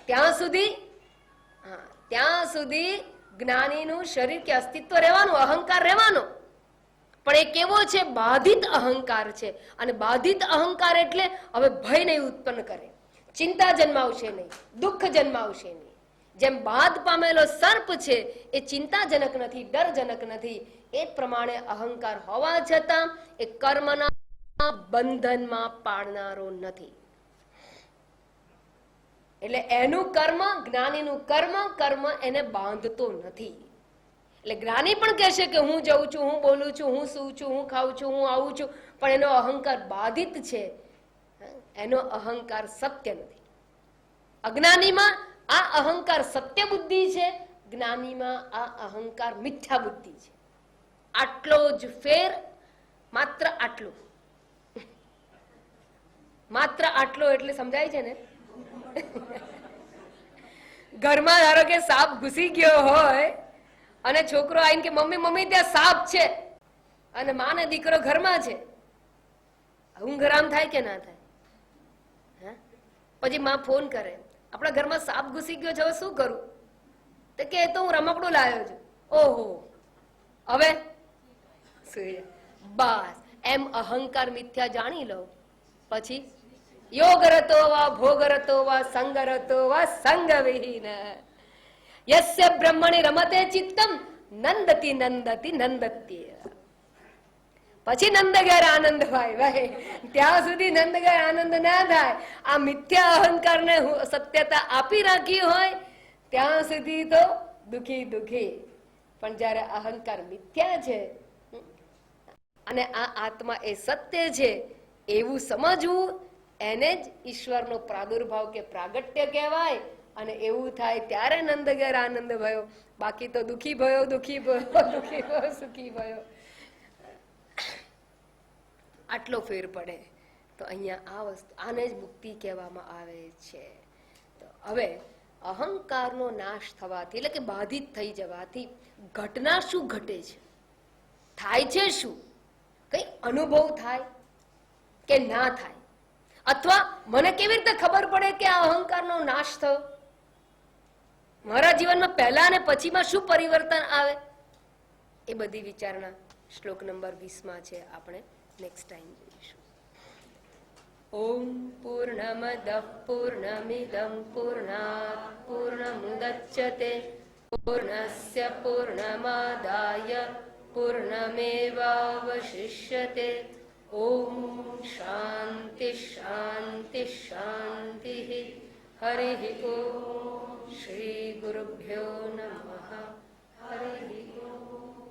ત્યાં સુધી જ્ઞાનીનું શરીર કે અસ્તિત્વ રહેવાનું, અહંકાર રહેવાનો. પણ એ કેવો છે? બાધિત અહંકાર છે. અને બાધિત અહંકાર એટલે હવે ભય નહીં ઉત્પન્ન કરે, ચિંતા જન્માવશે નહીં, દુઃખ જન્માવશે નહીં. જેમ બાધ પામેલો સર્પ છે એ ચિંતાજનક નથી, ડરજનક નથી, એ પ્રમાણે અહંકાર હોવા છતાં એ કર્મના બંધનમાં પાડનારો નથી. એટલે એનું કર્મ, જ્ઞાનીનું કર્મ એને બાંધતો નથી. એટલે જ્ઞાની પણ કહેશે કે હું જઉં છું, હું બોલું છું, હું સૂવું છું, હું ખાઉં છું, હું આવું છું, પણ એનો અહંકાર બાધિત છે. એનો અહંકાર સત્ય નથી. અજ્ઞાનીમાં આ અહંકાર સત્ય બુદ્ધિ છે, જ્ઞાનીમાં આ અહંકાર મિથ્યા બુદ્ધિ છે. આટલો જ ફેર, માત્ર આટલું. માત્ર આટલો એટલે સમજાય છે ને? ઘરમાં ધારો કે સાપ ઘૂસી ગયો હોય અને છોકરો આવીને કે મમ્મી મમ્મી ત્યાં સાપ છે, અને માં ને દીકરો ઘરમાં છે, ઊંઘ હરામ થાય કે ના થાય? પછી માં ફોન કરે, આપણા ઘરમાં સાપ ઘૂસી ગયો છે, હવે શું કરું? તો કે તો હું રમકડું લાવ્યો છું. ઓહો, હવે બસ એમ અહંકાર મિથ્યા જાણી લો. પછી યોગ રતો વા ભોગ રતો વા સંગ રતો વા સંગ વિહીન યસ્ય બ્રહ્મણી રમતે ચિત્તમ નંદતી નંદતી નંદત્ય. પછી નંદ ઘેર આનંદ ભાઈ ભાઈ, ત્યાં સુધી નંદ ઘેર આનંદ ના થાય. આ મિથ્યા અહંકારને સત્યતા આપી રાખી હોય ત્યાં સુધી તો દુખી દુખી. પણ જયારે અહંકાર મિથ્યા છે અને આ આત્મા એ સત્ય છે એવું સમજવું, એને જ ઈશ્વરનો પ્રાદુર્ભાવ કે પ્રાગટ્ય કહેવાય. અને એવું થાય ત્યારે નંદ ઘેર આનંદ ભયો. બાકી તો દુખી ભયો, દુખી ભયો, દુખી ભયો, સુખી ભયો. આટલો ફેર પડે. તો અહીંયા આ વસ્તુ, આને જ મુક્તિ કહેવામાં આવે છે. તો હવે અહંકારનો નાશ થવાથી, એટલે કે બાધિત થઈ જવાથી ઘટના શું ઘટે છે? થાય છે શું? કઈ અનુભવ થાય કે ના થાય? અથવા મને કેવી રીતે ખબર પડે કે આ અહંકારનો નાશ થયો? મારા જીવનમાં પહેલા અને પછીમાં શું પરિવર્તન આવે? એ બધી વિચારણા શ્લોક નંબર 20 છે. આપણે નેક્સ્ટ ટાઈમ જોઈશું. ઓમ પૂર્ણમદ પૂર્ણમિદં પૂર્ણાત પૂર્ણમુદચ્યતે પૂર્ણસ્ય પૂર્ણમાદાય પૂર્ણમેવાવશિષ્યતે. ઓમ શાંતિ શાંતિ શાંતિ. હરિ ઓમ. શ્રી ગુરુભ્યો નમઃ. હરિ ઓમ.